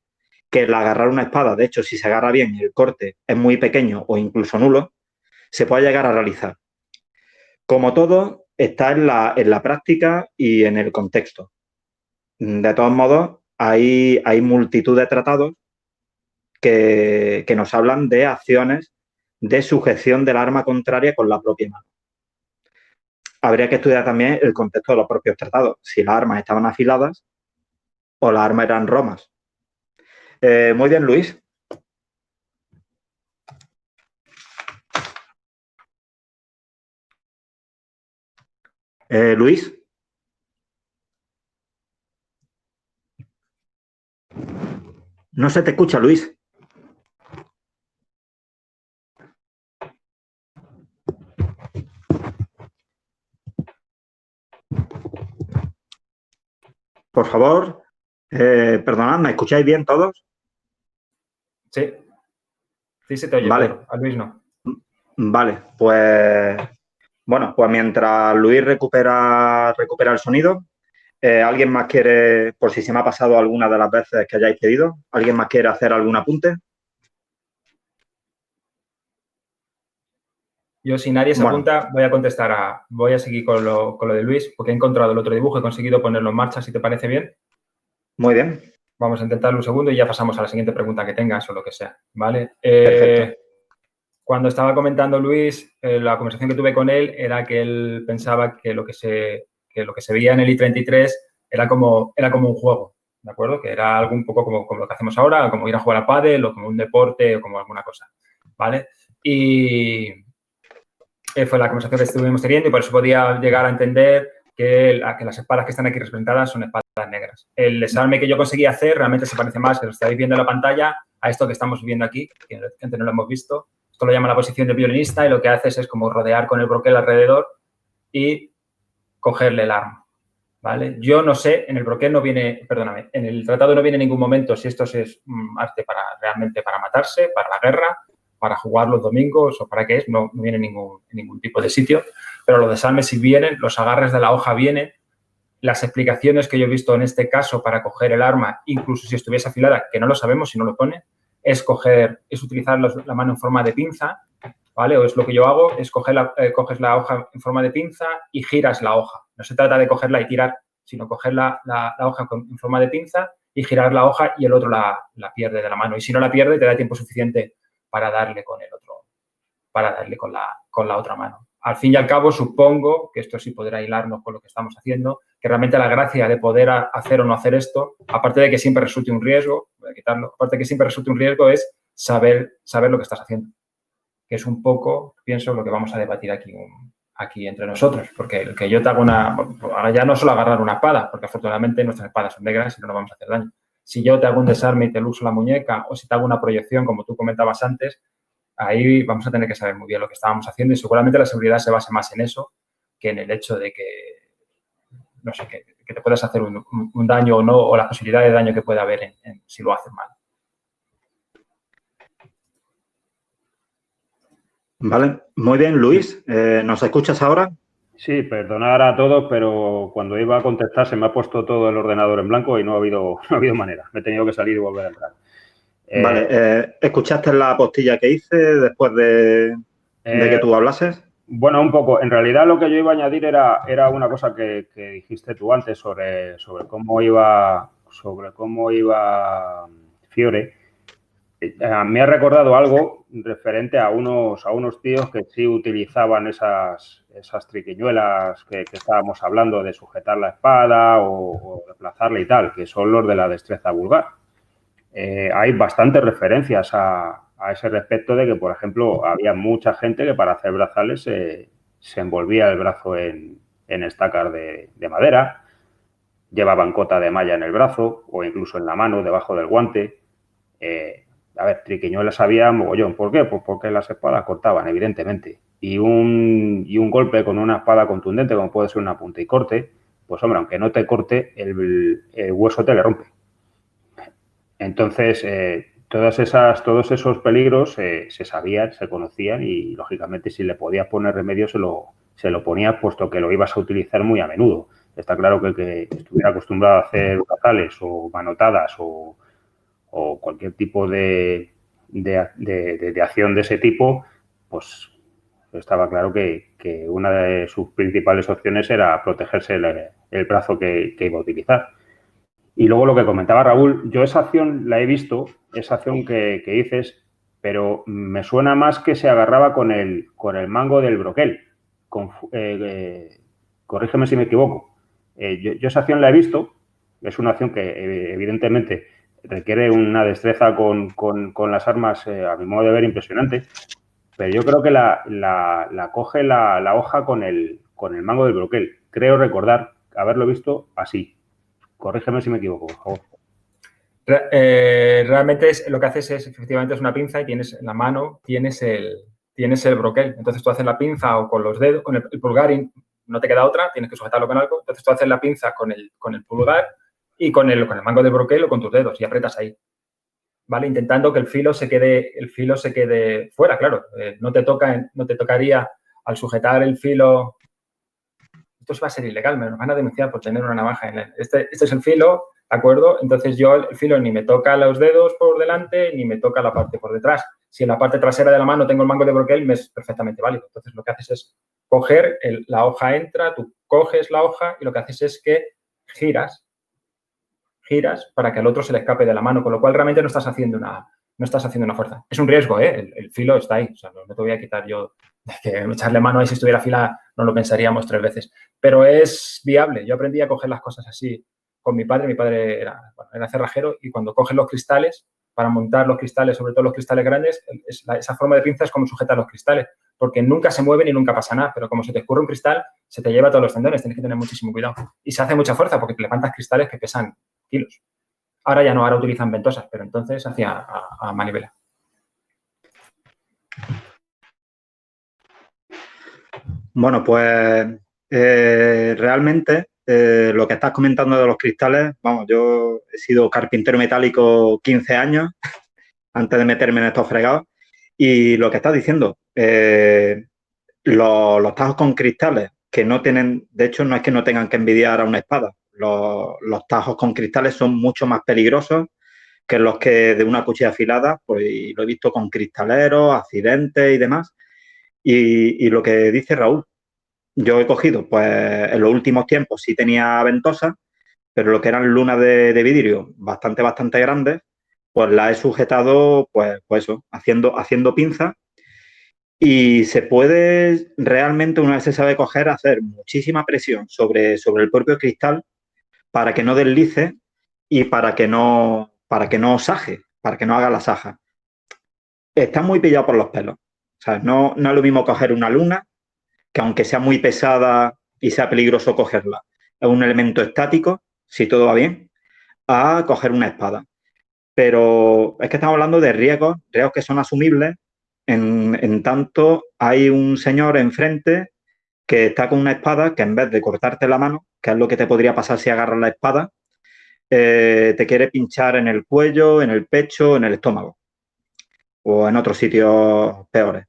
que el agarrar una espada, de hecho, si se agarra bien y el corte es muy pequeño o incluso nulo, se pueda llegar a realizar. Como todo, está en la práctica y en el contexto. De todos modos, hay multitud de tratados que nos hablan de acciones de sujeción del arma contraria con la propia mano. Habría que estudiar también el contexto de los propios tratados, si las armas estaban afiladas o las armas eran romas. Muy bien, Luis. Luis. No se te escucha, Luis. Por favor, perdonad, ¿me escucháis bien todos? Sí. Sí se te oye, vale. Pedro. A Luis no. Vale, pues bueno, pues mientras Luis recupera el sonido, ¿alguien más quiere, por si se me ha pasado alguna de las veces que hayáis pedido, ¿alguien más quiere hacer algún apunte? Yo, si nadie se apunta, voy a seguir con lo de Luis, porque he encontrado el otro dibujo, he conseguido ponerlo en marcha, si te parece bien. Muy bien. Vamos a intentarlo un segundo y ya pasamos a la siguiente pregunta que tengas o lo que sea, ¿vale? Perfecto. Cuando estaba comentando Luis, la conversación que tuve con él era que él pensaba que lo que se veía en el I-33 era como un juego, ¿de acuerdo? Que era algo un poco como lo que hacemos ahora, como ir a jugar a pádel o como un deporte o como alguna cosa, ¿vale? Y fue la conversación que estuvimos teniendo y por eso podía llegar a entender que las espadas que están aquí representadas son espadas negras. El desarme que yo conseguí hacer realmente se parece más, que lo estáis viendo en la pantalla, a esto que estamos viendo aquí, que antes no lo hemos visto. Esto lo llama la posición de violinista y lo que haces es como rodear con el broquel alrededor y cogerle el arma, ¿vale? Yo no sé, en el broquel no viene, perdóname, en el tratado no viene en ningún momento si esto es arte realmente para matarse, para la guerra, para jugar los domingos o para qué es, no viene en ningún tipo de sitio, pero los desarmes sí vienen, los agarres de la hoja vienen, las explicaciones que yo he visto en este caso para coger el arma, incluso si estuviese afilada, que no lo sabemos si no lo pone, es utilizar la mano en forma de pinza, ¿vale? O es lo que yo hago, es coges la hoja en forma de pinza y giras la hoja. No se trata de cogerla y tirar, sino coger la hoja en forma de pinza y girar la hoja y el otro la pierde de la mano. Y si no la pierde, te da tiempo suficiente para darle con el otro, para darle con la otra mano. Al fin y al cabo, supongo que esto sí podrá hilarnos con lo que estamos haciendo, que realmente la gracia de poder hacer o no hacer esto, aparte de que siempre resulte un riesgo, voy a quitarlo, aparte de que siempre resulte un riesgo es saber lo que estás haciendo. que es un poco, pienso, lo que vamos a debatir aquí entre nosotros, porque el que yo te haga ahora ya no solo agarrar una espada, porque afortunadamente nuestras espadas son negras y no nos vamos a hacer daño. Si yo te hago un desarme y te luso la muñeca, o si te hago una proyección, como tú comentabas antes, ahí vamos a tener que saber muy bien lo que estábamos haciendo y seguramente la seguridad se base más en eso que en el hecho de que, no sé, que te puedas hacer un daño o no, o la posibilidad de daño que pueda haber si lo haces mal. Vale, muy bien, Luis, ¿nos escuchas ahora? Sí, perdonar a todos, pero cuando iba a contestar se me ha puesto todo el ordenador en blanco y no ha habido manera. Me he tenido que salir y volver a entrar. Vale, ¿escuchaste la postilla que hice después de que tú hablases? Bueno, un poco. En realidad lo que yo iba a añadir era una cosa que dijiste tú antes sobre cómo iba Fiore. Me ha recordado algo referente a unos tíos que sí utilizaban esas triquiñuelas que estábamos hablando de sujetar la espada o desplazarla y tal, que son los de la destreza vulgar. Hay bastantes referencias a ese respecto de que, por ejemplo, había mucha gente que para hacer brazales se envolvía el brazo en estacas de madera, llevaban cota de malla en el brazo o incluso en la mano, debajo del guante. A ver, triquiñuelas había mogollón. ¿Por qué? Pues porque las espadas cortaban, evidentemente. Y un golpe con una espada contundente, como puede ser una punta y corte, pues hombre, aunque no te corte, el hueso te le rompe. Entonces, todos esos peligros se sabían, se conocían y, lógicamente, si le podías poner remedio, se lo ponías, puesto que lo ibas a utilizar muy a menudo. Está claro que el que estuviera acostumbrado a hacer brazales o manotadas o cualquier tipo de acción de ese tipo, pues estaba claro que una de sus principales opciones era protegerse el brazo que iba a utilizar. Y luego lo que comentaba Raúl, yo esa acción la he visto, esa acción que dices, pero me suena más que se agarraba con el mango del broquel. Corrígeme si me equivoco. Yo esa acción la he visto, es una acción que evidentemente requiere una destreza con las armas, a mi modo de ver, impresionante, pero yo creo que la coge la hoja con el mango del broquel. Creo recordar haberlo visto así. Corrígeme si me equivoco, por favor. Realmente lo que haces efectivamente es una pinza y tienes en la mano, tienes el broquel. Entonces tú haces la pinza o con los dedos, con el pulgar y no te queda otra, tienes que sujetarlo con algo. Entonces tú haces la pinza con el pulgar y con el mango de broquel o con tus dedos y aprietas ahí. ¿Vale? Intentando que el filo se quede fuera, claro. No te tocaría al sujetar el filo. Esto va a ser ilegal, me van a denunciar por tener una navaja en él. Este es el filo, ¿de acuerdo? Entonces yo el filo ni me toca los dedos por delante ni me toca la parte por detrás. Si en la parte trasera de la mano tengo el mango de broquel, me es perfectamente válido. Entonces lo que haces es coger, la hoja entra, tú coges la hoja y lo que haces es que giras para que al otro se le escape de la mano, con lo cual realmente no estás haciendo una fuerza. Es un riesgo, ¿eh? El filo está ahí, o sea, no te voy a quitar yo de que echarle mano ahí si estuviera afilada, no lo pensaríamos 3 veces, pero es viable. Yo aprendí a coger las cosas así con mi padre era cerrajero y cuando coges los cristales, para montar los cristales, sobre todo los cristales grandes, esa forma de pinza es como sujetar los cristales, porque nunca se mueven y nunca pasa nada, pero como se te escurre un cristal, se te lleva todos los tendones, tienes que tener muchísimo cuidado. Y se hace mucha fuerza porque te levantas cristales que pesan kilos. Ahora ya no, ahora utilizan ventosas, pero entonces hacía a manivela. Bueno, pues realmente lo que estás comentando de los cristales, vamos, yo he sido carpintero metálico 15 años antes de meterme en estos fregados y lo que estás diciendo, los tajos con cristales que no tienen, de hecho no es que no tengan que envidiar a una espada, los tajos con cristales son mucho más peligrosos que los que de una cuchilla afilada, pues lo he visto con cristaleros, accidentes y demás. Y lo que dice Raúl, yo he cogido, pues en los últimos tiempos sí tenía ventosas, pero lo que eran lunas de vidrio bastante grandes, pues las he sujetado, pues eso, haciendo pinzas. Y se puede realmente, una vez se sabe coger, hacer muchísima presión sobre el propio cristal para que no deslice y para que no saje, para que no haga la saja. Está muy pillado por los pelos. O sea, no es lo mismo coger una luna, que aunque sea muy pesada y sea peligroso cogerla, es un elemento estático, si todo va bien, a coger una espada. Pero es que estamos hablando de riesgos que son asumibles en tanto hay un señor enfrente que está con una espada que en vez de cortarte la mano, que es lo que te podría pasar si agarras la espada, te quiere pinchar en el cuello, en el pecho, en el estómago o en otros sitios peores.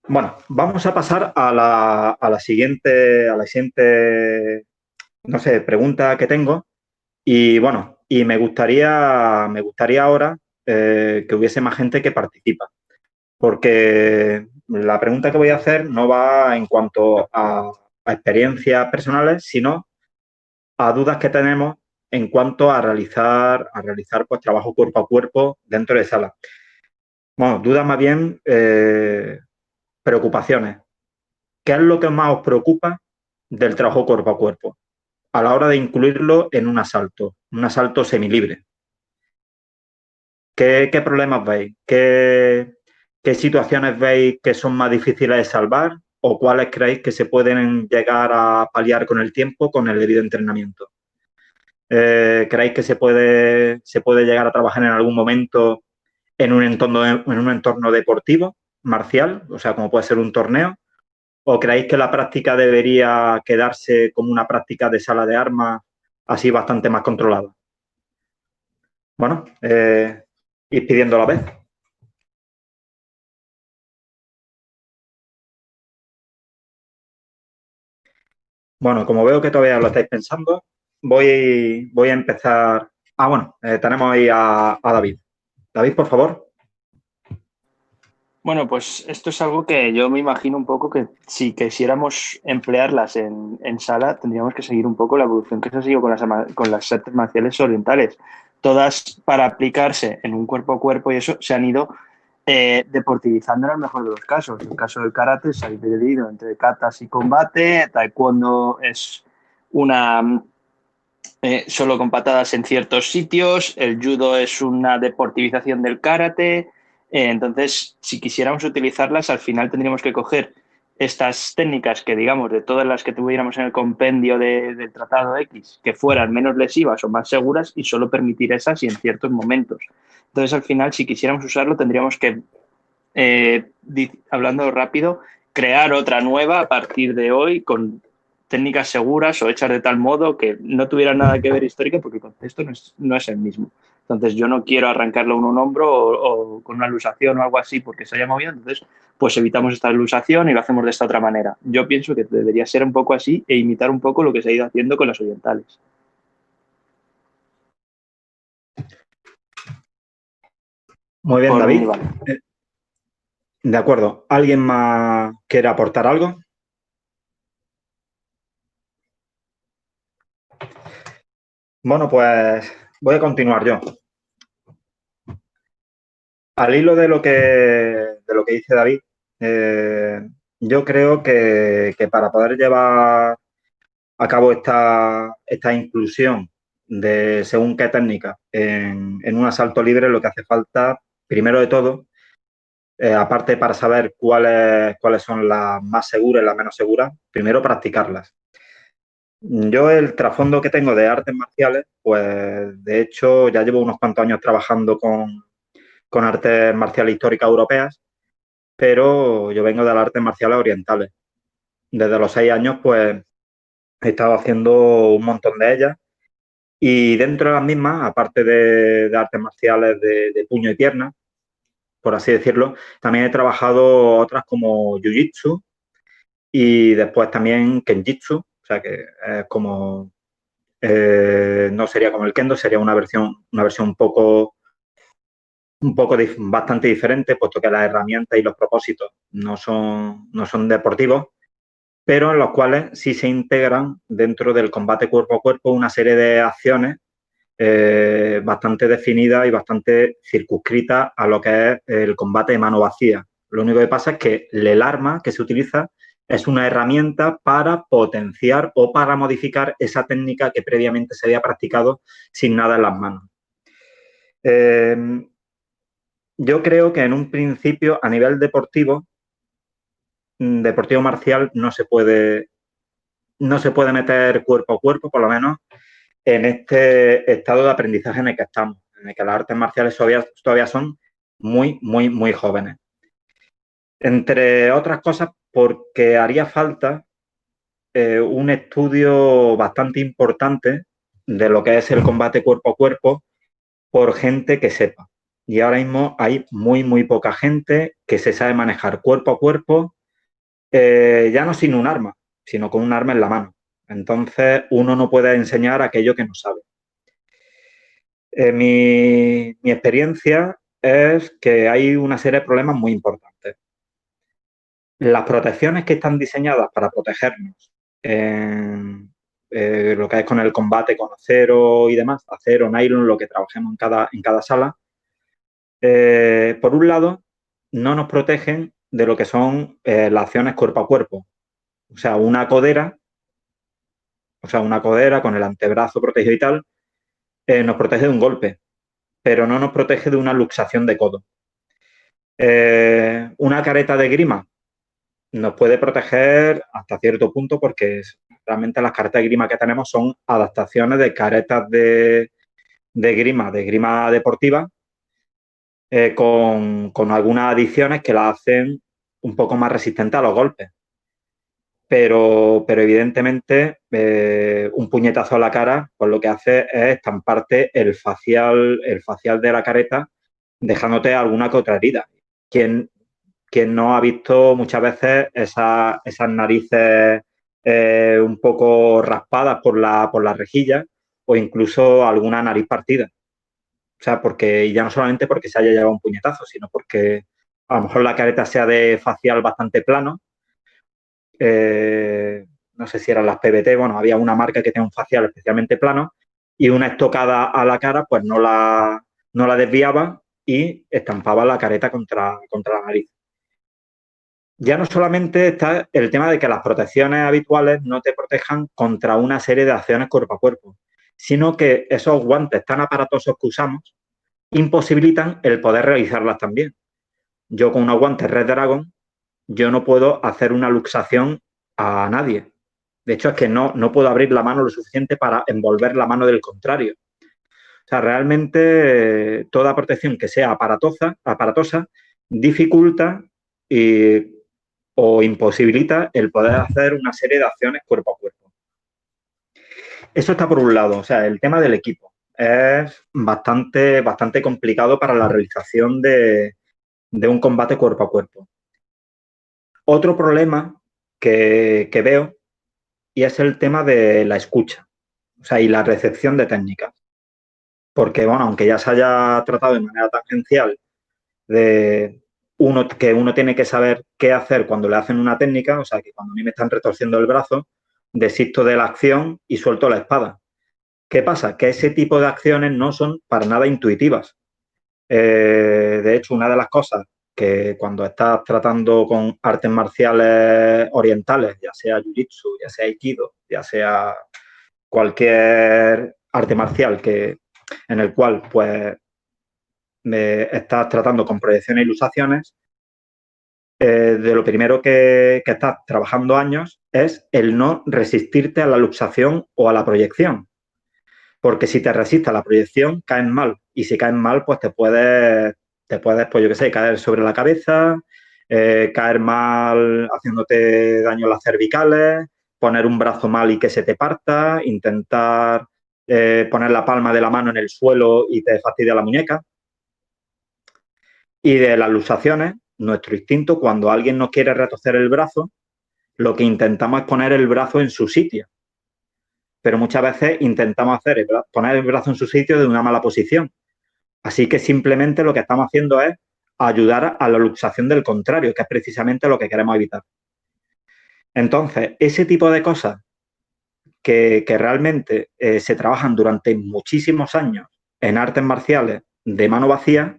Bueno, vamos a pasar a la siguiente, no sé, pregunta que tengo. Y bueno, y me gustaría ahora que hubiese más gente que participa, porque la pregunta que voy a hacer no va en cuanto a experiencias personales, sino a dudas que tenemos en cuanto a realizar pues trabajo cuerpo a cuerpo dentro de sala. Bueno, dudas más bien, preocupaciones. ¿Qué es lo que más os preocupa del trabajo cuerpo a cuerpo a la hora de incluirlo en un asalto semilibre? ¿Qué problemas veis? ¿Qué situaciones veis que son más difíciles de salvar o cuáles creéis que se pueden llegar a paliar con el tiempo, con el debido entrenamiento? ¿Creéis que se puede llegar a trabajar en algún momento en un entorno deportivo, marcial, o sea, como puede ser un torneo? ¿O creéis que la práctica debería quedarse como una práctica de sala de armas, así bastante más controlada? Bueno, ir pidiendo a la vez. Bueno, como veo que todavía lo estáis pensando, voy a empezar. Ah, bueno, tenemos ahí a David. David, por favor. Bueno, pues esto es algo que yo me imagino un poco que si quisiéramos emplearlas en sala, tendríamos que seguir un poco la evolución que se ha seguido con las artes marciales orientales. Todas para aplicarse en un cuerpo a cuerpo y eso se han ido deportivizando en el mejor de los casos. En el caso del karate se ha dividido entre katas y combate, taekwondo es una solo con patadas en ciertos sitios, el judo es una deportivización del karate. Entonces, si quisiéramos utilizarlas, al final tendríamos que coger estas técnicas que, digamos, de todas las que tuviéramos en el compendio del Tratado X, que fueran menos lesivas o más seguras y solo permitir esas y en ciertos momentos. Entonces, al final, si quisiéramos usarlo, tendríamos que, hablando rápido, crear otra nueva a partir de hoy con técnicas seguras o hechas de tal modo que no tuvieran nada que ver histórica porque el contexto no es el mismo. Entonces yo no quiero arrancarlo en un hombro o con una luxación o algo así porque se haya movido, entonces pues evitamos esta luxación y lo hacemos de esta otra manera. Yo pienso que debería ser un poco así e imitar un poco lo que se ha ido haciendo con las orientales. Muy bien, Por David. mí, vale. De acuerdo. ¿Alguien más quiere aportar algo? Bueno, pues voy a continuar yo. Al hilo de lo que dice David, yo creo que para poder llevar a cabo esta inclusión de según qué técnica en un asalto libre, lo que hace falta, primero de todo, aparte para saber cuáles son las más seguras y las menos seguras, primero practicarlas. Yo el trasfondo que tengo de artes marciales, pues de hecho ya llevo unos cuantos años trabajando con artes marciales históricas europeas, pero yo vengo de las artes marciales orientales. Desde los 6 años, pues he estado haciendo un montón de ellas y dentro de las mismas, aparte de artes marciales de puño y pierna, por así decirlo, también he trabajado otras como Jiu-Jitsu y después también Kenjitsu, o sea que es como, no sería como el Kendo, sería una versión bastante diferente, puesto que las herramientas y los propósitos no son deportivos, pero en los cuales sí se integran dentro del combate cuerpo a cuerpo una serie de acciones bastante definidas y bastante circunscritas a lo que es el combate de mano vacía. Lo único que pasa es que el arma que se utiliza es una herramienta para potenciar o para modificar esa técnica que previamente se había practicado sin nada en las manos. yo creo que en un principio, a nivel deportivo marcial, no se puede meter cuerpo a cuerpo, por lo menos en este estado de aprendizaje en el que estamos, en el que las artes marciales todavía son muy, muy, muy jóvenes. Entre otras cosas, porque haría falta un estudio bastante importante de lo que es el combate cuerpo a cuerpo por gente que sepa. Y ahora mismo hay muy, muy poca gente que se sabe manejar cuerpo a cuerpo, ya no sin un arma, sino con un arma en la mano. Entonces, uno no puede enseñar aquello que no sabe. Mi experiencia es que hay una serie de problemas muy importantes. Las protecciones que están diseñadas para protegernos en lo que es con el combate con acero y demás, acero, nylon, lo que trabajemos en cada sala, por un lado, no nos protegen de lo que son las acciones cuerpo a cuerpo. O sea, una codera con el antebrazo protegido y tal, nos protege de un golpe, pero no nos protege de una luxación de codo. Una careta de grima nos puede proteger hasta cierto punto porque realmente las caretas de grima que tenemos son adaptaciones de caretas de grima deportiva, con algunas adiciones que las hacen un poco más resistentes a los golpes. Pero evidentemente un puñetazo a la cara pues lo que hace es estamparte el facial de la careta, dejándote alguna que otra herida. Quien no ha visto muchas veces esas narices un poco raspadas por la rejilla o incluso alguna nariz partida. O sea, y ya no solamente porque se haya llevado un puñetazo, sino porque a lo mejor la careta sea de facial bastante plano. No sé si eran las PBT, bueno, había una marca que tenía un facial especialmente plano y una estocada a la cara pues no la desviaba y estampaba la careta contra la nariz. Ya no solamente está el tema de que las protecciones habituales no te protejan contra una serie de acciones cuerpo a cuerpo, sino que esos guantes tan aparatosos que usamos imposibilitan el poder realizarlas también. Yo con unos guantes Red Dragon, yo no puedo hacer una luxación a nadie. De hecho, es que no puedo abrir la mano lo suficiente para envolver la mano del contrario. O sea, realmente toda protección que sea aparatosa dificulta o imposibilita el poder hacer una serie de acciones cuerpo a cuerpo. Eso está por un lado, o sea, el tema del equipo. Es bastante complicado para la realización de un combate cuerpo a cuerpo. Otro problema que veo y es el tema de la escucha, o sea, y la recepción de técnicas. Porque, bueno, aunque ya se haya tratado de manera tangencial que uno tiene que saber qué hacer cuando le hacen una técnica, o sea, que cuando a mí me están retorciendo el brazo, desisto de la acción y suelto la espada. ¿Qué pasa? Que ese tipo de acciones no son para nada intuitivas. De hecho, una de las cosas que cuando estás tratando con artes marciales orientales, ya sea jiu-jitsu, ya sea aikido, ya sea cualquier arte marcial en el cual pues estás tratando con proyecciones e ilustraciones, de lo primero que estás trabajando años es el no resistirte a la luxación o a la proyección. Porque si te resistes a la proyección, caes mal. Y si caes mal, pues te puedes, pues yo qué sé, caer sobre la cabeza, caer mal haciéndote daño en las cervicales, poner un brazo mal y que se te parta, intentar poner la palma de la mano en el suelo y te fastidia la muñeca. Y de las luxaciones, nuestro instinto, cuando alguien nos quiere retorcer el brazo, lo que intentamos es poner el brazo en su sitio. Pero muchas veces intentamos poner el brazo en su sitio de una mala posición. Así que simplemente lo que estamos haciendo es ayudar a la luxación del contrario, que es precisamente lo que queremos evitar. Entonces, ese tipo de cosas que realmente se trabajan durante muchísimos años en artes marciales de mano vacía,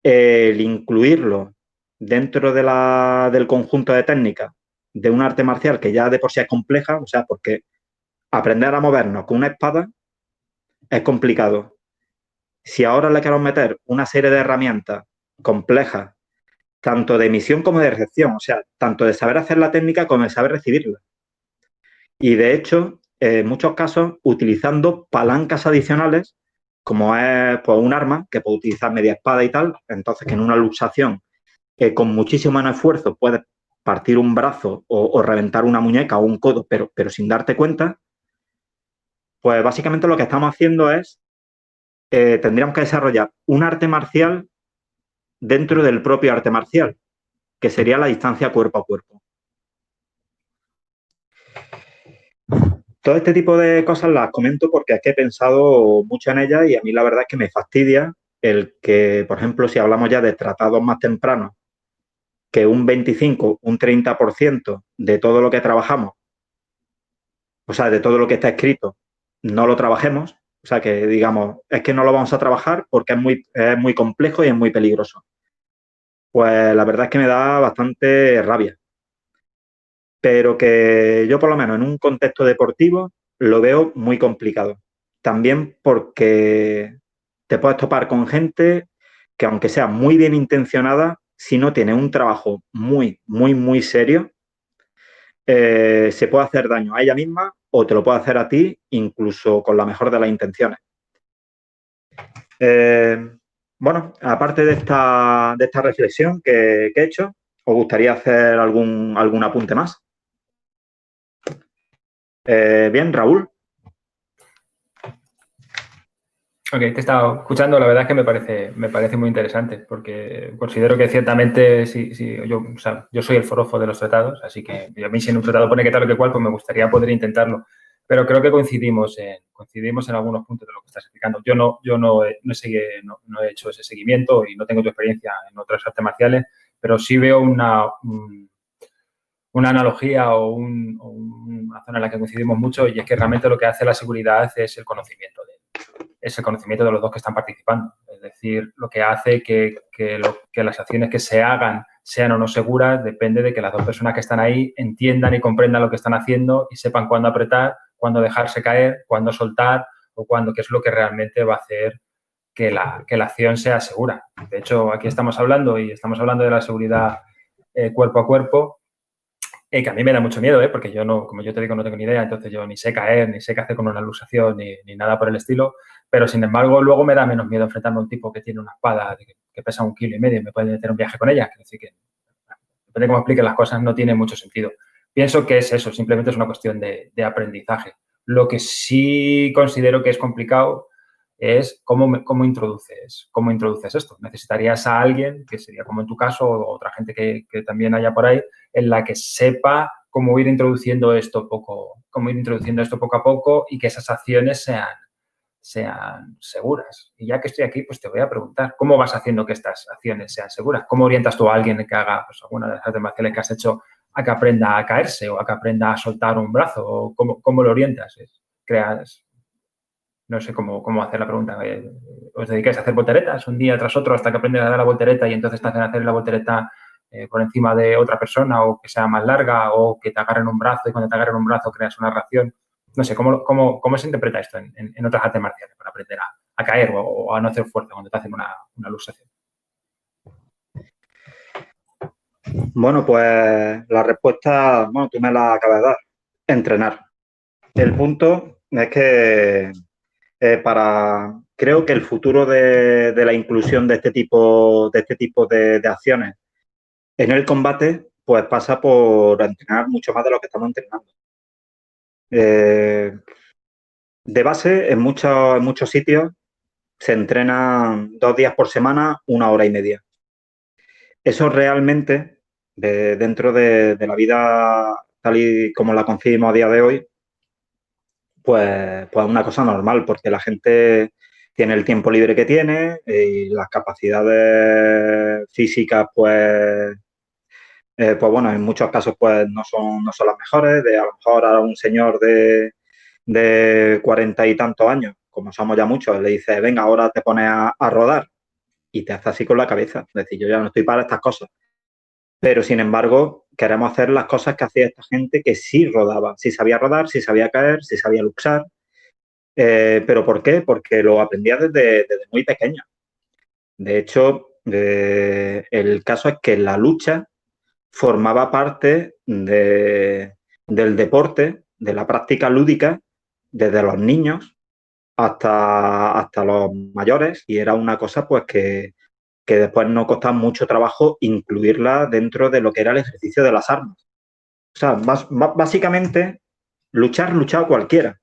el incluirlo dentro del conjunto de técnicas de un arte marcial que ya de por sí es compleja, o sea, porque aprender a movernos con una espada es complicado. Si ahora le queremos meter una serie de herramientas complejas, tanto de emisión como de recepción, o sea, tanto de saber hacer la técnica como de saber recibirla. Y de hecho, en muchos casos, utilizando palancas adicionales, como es pues, un arma que puede utilizar media espada y tal, entonces que en una luxación con muchísimo menos esfuerzo puedes partir un brazo o reventar una muñeca o un codo, pero sin darte cuenta, pues básicamente lo que estamos haciendo es, tendríamos que desarrollar un arte marcial dentro del propio arte marcial, que sería la distancia cuerpo a cuerpo. Todo este tipo de cosas las comento porque es que he pensado mucho en ellas y a mí la verdad es que me fastidia el que, por ejemplo, si hablamos ya de tratados más tempranos, que un 25, un 30% de todo lo que trabajamos, o sea, de todo lo que está escrito, no lo trabajemos. O sea, que digamos, es que no lo vamos a trabajar porque es muy complejo y es muy peligroso. Pues la verdad es que me da bastante rabia. Pero que yo, por lo menos en un contexto deportivo, lo veo muy complicado. También porque te puedes topar con gente que, aunque sea muy bien intencionada, si no tiene un trabajo muy serio, se puede hacer daño a ella misma o te lo puede hacer a ti, incluso con la mejor de las intenciones. Bueno, aparte de esta reflexión que he hecho, ¿os gustaría hacer algún apunte más? Bien, Raúl. Ok, te he estado escuchando, la verdad es que me parece muy interesante, porque considero que ciertamente yo soy el forofo de los tratados, así que a mí si en un tratado pone que tal o que cual, pues me gustaría poder intentarlo. Pero creo que coincidimos en algunos puntos de lo que estás explicando. Yo no he hecho ese seguimiento y no tengo tu experiencia en otras artes marciales, pero sí veo una analogía o una zona en la que coincidimos mucho, y es que realmente lo que hace la seguridad es el conocimiento de los dos que están participando. Es decir, lo que hace que las acciones que se hagan sean o no seguras depende de que las dos personas que están ahí entiendan y comprendan lo que están haciendo y sepan cuándo apretar, cuándo dejarse caer, cuándo soltar o qué es lo que realmente va a hacer que la acción sea segura. De hecho, aquí estamos hablando de la seguridad cuerpo a cuerpo, que a mí me da mucho miedo, porque yo no, como yo te digo, no tengo ni idea, entonces yo ni sé caer, ni sé qué hacer con una luxación, ni nada por el estilo, pero sin embargo luego me da menos miedo enfrentarme a un tipo que tiene una espada que pesa 1,5 kilos y me puede meter un viaje con ella. Quiero decir que, depende de cómo expliquen las cosas, no tiene mucho sentido. Pienso que es eso, simplemente es una cuestión de aprendizaje. Lo que sí considero que es complicado es cómo introduces esto. Necesitarías a alguien, que sería como en tu caso, o otra gente que también haya por ahí, en la que sepa cómo ir introduciendo esto poco a poco y que esas acciones sean seguras. Y ya que estoy aquí, pues te voy a preguntar, ¿cómo vas haciendo que estas acciones sean seguras? ¿Cómo orientas tú a alguien que haga alguna de las artes marciales que has hecho a que aprenda a caerse o a que aprenda a soltar un brazo? ¿O cómo lo orientas? ¿Creas? No sé cómo hacer la pregunta. ¿Os dedicáis a hacer volteretas un día tras otro hasta que aprendes a dar la voltereta y entonces te hacen hacer la voltereta por encima de otra persona, o que sea más larga, o que te agarren un brazo y cuando te agarren un brazo creas una reacción? No sé, ¿cómo se interpreta esto en otras artes marciales para aprender a caer o a no hacer fuerza cuando te hacen una luxación? Bueno, pues la respuesta, bueno, tú me la acabas de dar. Entrenar. El punto es que creo que el futuro de la inclusión de este tipo de acciones en el combate, pues pasa por entrenar mucho más de lo que estamos entrenando. De base, en muchos sitios se entrenan 2 días por semana, 1 hora y media. Eso realmente, dentro de la vida tal y como la concebimos a día de hoy, pues es una cosa normal, porque la gente tiene el tiempo libre que tiene y las capacidades físicas, pues bueno, en muchos casos pues no son las mejores. A lo mejor a un señor de 40 y tantos años, como somos ya muchos, le dices, venga, ahora te pones a rodar y te hace así con la cabeza. Es decir, yo ya no estoy para estas cosas. Pero, sin embargo, queremos hacer las cosas que hacía esta gente que sí rodaba, sí sabía rodar, sí sabía caer, sí sabía luxar. ¿Pero por qué? Porque lo aprendía desde muy pequeño. De hecho, El caso es que la lucha formaba parte del deporte, de la práctica lúdica, desde los niños hasta los mayores, y era una cosa pues que después no costaba mucho trabajo incluirla dentro de lo que era el ejercicio de las armas. O sea, básicamente, luchaba cualquiera.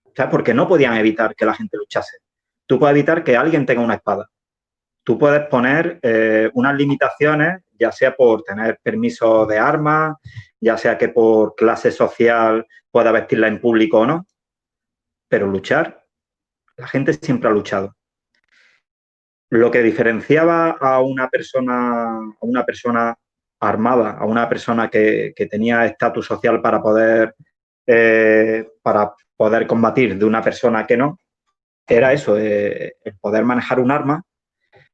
O sea, porque no podían evitar que la gente luchase. Tú puedes evitar que alguien tenga una espada. Tú puedes poner unas limitaciones, ya sea por tener permiso de armas, ya sea que por clase social pueda vestirla en público o no, pero luchar, la gente siempre ha luchado. Lo que diferenciaba a una persona armada, a una persona que tenía estatus social para poder combatir de una persona que no, era eso, el poder manejar un arma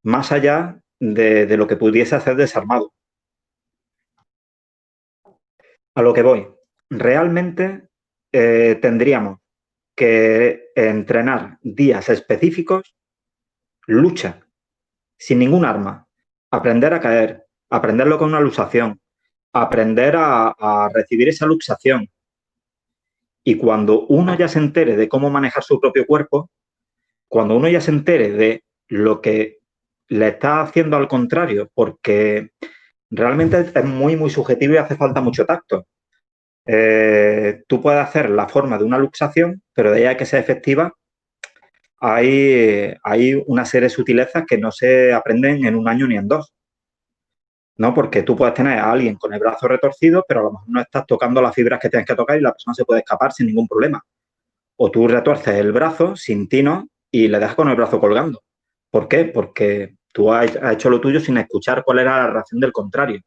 más allá de lo que pudiese hacer desarmado. A lo que voy, realmente tendríamos que entrenar días específicos, lucha, sin ningún arma, aprender a caer, aprenderlo con una luxación, aprender a recibir esa luxación. Y cuando uno ya se entere de cómo manejar su propio cuerpo, cuando uno ya se entere de lo que le está haciendo al contrario, porque realmente es muy, muy subjetivo y hace falta mucho tacto. Tú puedes hacer la forma de una luxación, pero de ahí a que sea efectiva, hay una serie de sutilezas que no se aprenden en un año ni en dos. ¿No? Porque tú puedes tener a alguien con el brazo retorcido, pero a lo mejor no estás tocando las fibras que tienes que tocar y la persona se puede escapar sin ningún problema. O tú retuerces el brazo sin tino y le dejas con el brazo colgando. ¿Por qué? Porque tú has hecho lo tuyo sin escuchar cuál era la reacción del contrario.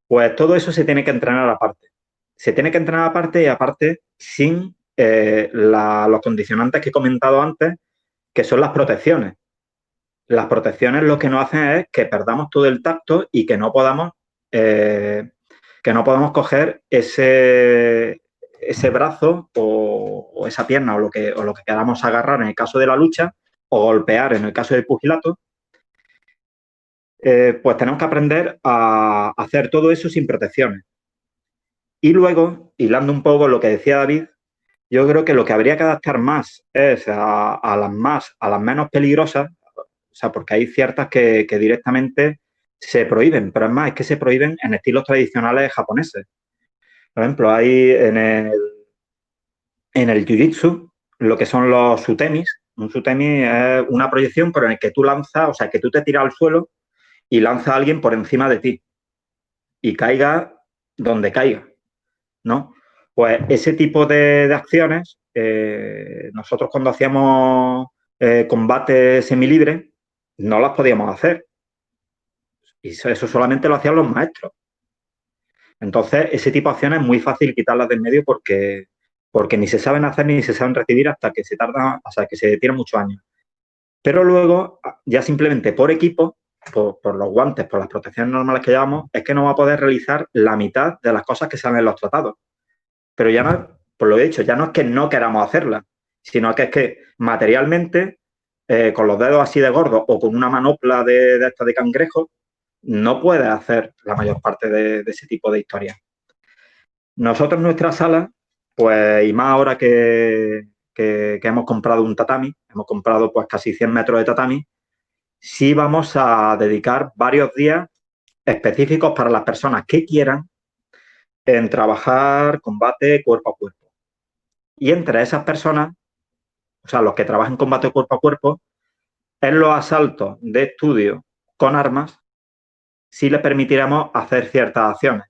Pues todo eso se tiene que entrenar aparte. Se tiene que entrenar aparte y aparte sin los condicionantes que he comentado antes, que son las protecciones. Las protecciones lo que nos hacen es que perdamos todo el tacto y que no podamos coger ese brazo o esa pierna o lo que queramos agarrar en el caso de la lucha o golpear en el caso del pugilato. Pues tenemos que aprender a hacer todo eso sin protecciones. Y luego, hilando un poco lo que decía David, yo creo que lo que habría que adaptar más es a las menos peligrosas, o sea, porque hay ciertas que directamente se prohíben, pero es más, es que se prohíben en estilos tradicionales japoneses. Por ejemplo, hay en el jiu-jitsu lo que son los sutemis. Un sutemi es una proyección, pero en el que tú lanzas, o sea, que tú te tiras al suelo y lanza a alguien por encima de ti y caiga donde caiga, ¿no? Pues ese tipo de acciones, nosotros cuando hacíamos combate semilibre, no las podíamos hacer. Y eso solamente lo hacían los maestros. Entonces, ese tipo de acciones es muy fácil quitarlas del medio porque ni se saben hacer ni se saben recibir hasta que que se tiran muchos años. Pero luego, ya simplemente por equipo, por los guantes, por las protecciones normales que llevamos, es que no va a poder realizar la mitad de las cosas que salen en los tratados. Pero ya no, por lo he dicho, ya no es que no queramos hacerlas, sino que es que materialmente, con los dedos así de gordos o con una manopla de esta de cangrejo, no puedes hacer la mayor parte de ese tipo de historias. Nosotros en nuestra sala, pues, y más ahora que hemos comprado un tatami, hemos comprado pues casi 100 metros de tatami, sí vamos a dedicar varios días específicos para las personas que quieran en trabajar combate cuerpo a cuerpo. Y entre esas personas, o sea, los que trabajan combate cuerpo a cuerpo, en los asaltos de estudio con armas, sí les permitiremos hacer ciertas acciones.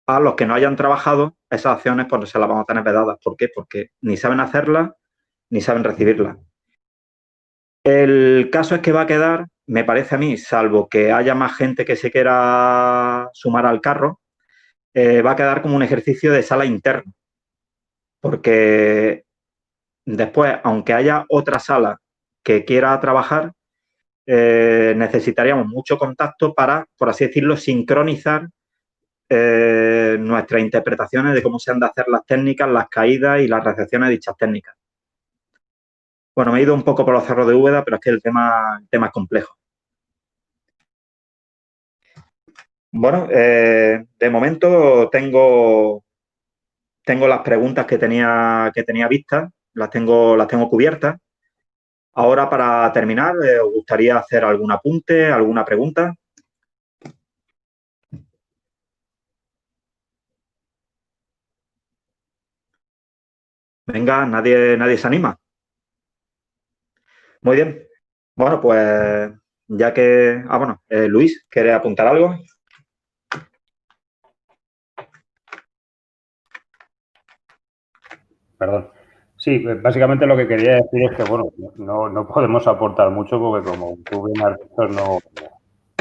A los que no hayan trabajado, esas acciones pues se las vamos a tener vedadas. ¿Por qué? Porque ni saben hacerlas ni saben recibirlas. El caso es que va a quedar, me parece a mí, salvo que haya más gente que se quiera sumar al carro, va a quedar como un ejercicio de sala interna. Porque después, aunque haya otra sala que quiera trabajar, necesitaríamos mucho contacto para, por así decirlo, sincronizar nuestras interpretaciones de cómo se han de hacer las técnicas, las caídas y las recepciones de dichas técnicas. Bueno, me he ido un poco por los cerros de Úbeda, pero es que el tema es complejo. Bueno, de momento tengo las preguntas que tenía vistas, las tengo cubiertas. Ahora, para terminar, ¿os gustaría hacer algún apunte, alguna pregunta? Venga, nadie se anima. Muy bien. Bueno, pues ya que... Luis, ¿quieres apuntar algo? Perdón. Sí, básicamente lo que quería decir es que, bueno, no podemos aportar mucho porque, como tú bien has dicho,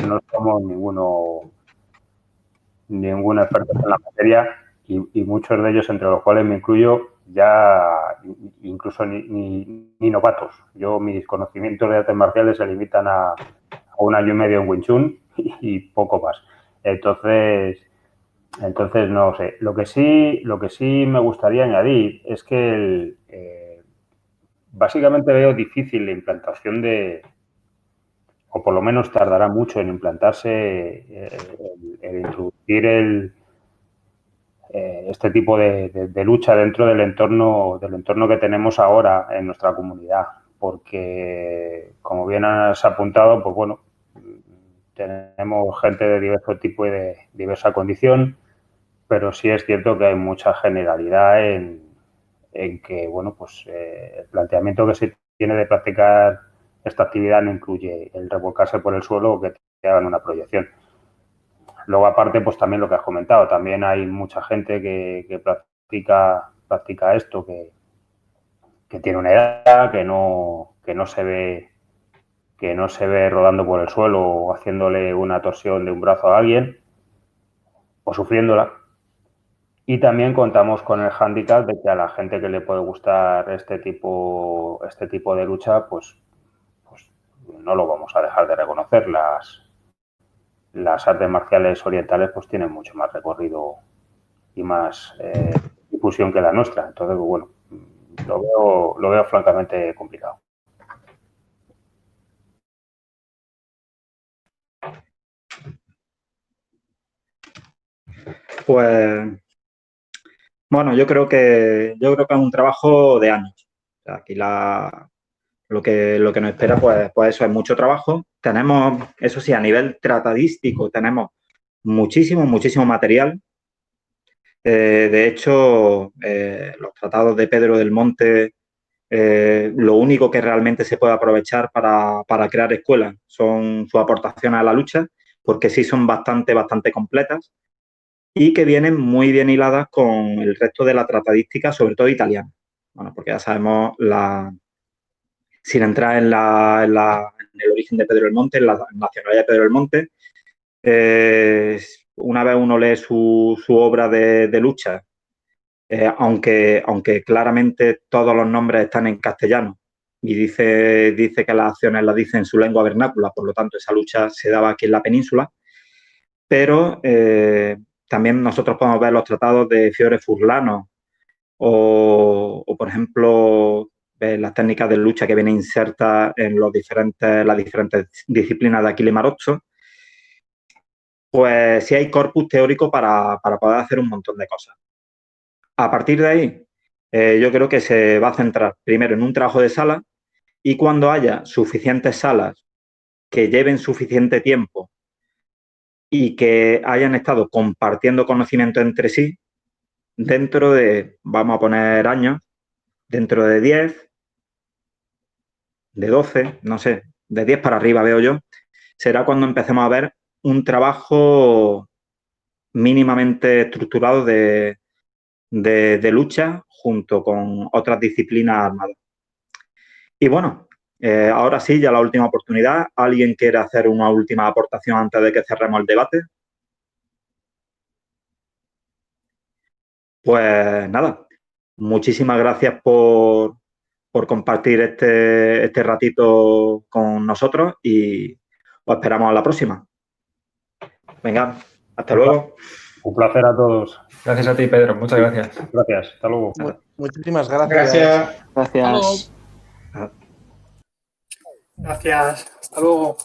no somos ningún experto en la materia y muchos de ellos, entre los cuales me incluyo, ya incluso ni novatos. Mis conocimientos de artes marciales se limitan a 1 año y medio en Wing Chun y poco más. Entonces no sé. Lo que sí me gustaría añadir es que básicamente veo difícil la implantación o por lo menos tardará mucho en implantarse el introducir este tipo de lucha dentro del entorno que tenemos ahora en nuestra comunidad, porque, como bien has apuntado, pues bueno, tenemos gente de diverso tipo y de diversa condición, pero sí es cierto que hay mucha generalidad en que, bueno, pues el planteamiento que se tiene de practicar esta actividad no incluye el revolcarse por el suelo o que te hagan una proyección. Luego, aparte, pues también lo que has comentado, también hay mucha gente que practica esto, que tiene una edad, que no se ve rodando por el suelo o haciéndole una torsión de un brazo a alguien o sufriéndola. Y también contamos con el hándicap de que a la gente que le puede gustar este tipo de lucha, pues no lo vamos a dejar de reconocer. Las artes marciales orientales pues tienen mucho más recorrido y más difusión que la nuestra. Entonces, bueno, lo veo francamente complicado. Pues, bueno, yo creo que es un trabajo de años. O sea, aquí lo que nos espera, pues eso es mucho trabajo. Tenemos, eso sí, a nivel tratadístico, tenemos muchísimo material. De hecho, los tratados de Pedro del Monte, lo único que realmente se puede aprovechar para crear escuelas son sus aportaciones a la lucha, porque sí son bastante completas y que vienen muy bien hiladas con el resto de la tratadística, sobre todo italiana. Bueno, porque ya sabemos, sin entrar en el origen de Pedro del Monte, en la nacionalidad de Pedro del Monte, una vez uno lee su obra de lucha, aunque claramente todos los nombres están en castellano y dice que las acciones las dice en su lengua vernácula, por lo tanto esa lucha se daba aquí en la península, pero también nosotros podemos ver los tratados de Fiore Furlano o por ejemplo, las técnicas de lucha que vienen insertas en las diferentes disciplinas de Achille Marozzo. Pues sí hay corpus teórico para poder hacer un montón de cosas. A partir de ahí, yo creo que se va a centrar primero en un trabajo de sala y cuando haya suficientes salas que lleven suficiente tiempo y que hayan estado compartiendo conocimiento entre sí, dentro de, vamos a poner años, dentro de 10, de 12, no sé, de 10 para arriba veo yo, será cuando empecemos a ver un trabajo mínimamente estructurado de lucha junto con otras disciplinas armadas. Y bueno, ahora sí, ya la última oportunidad. ¿Alguien quiere hacer una última aportación antes de que cerremos el debate? Pues nada, muchísimas gracias por compartir este ratito con nosotros y os esperamos a la próxima. Venga, hasta luego. Un placer a todos. Gracias a ti, Pedro. Muchas gracias. Gracias. Hasta luego. Muchísimas gracias. Gracias. Gracias. Hasta luego.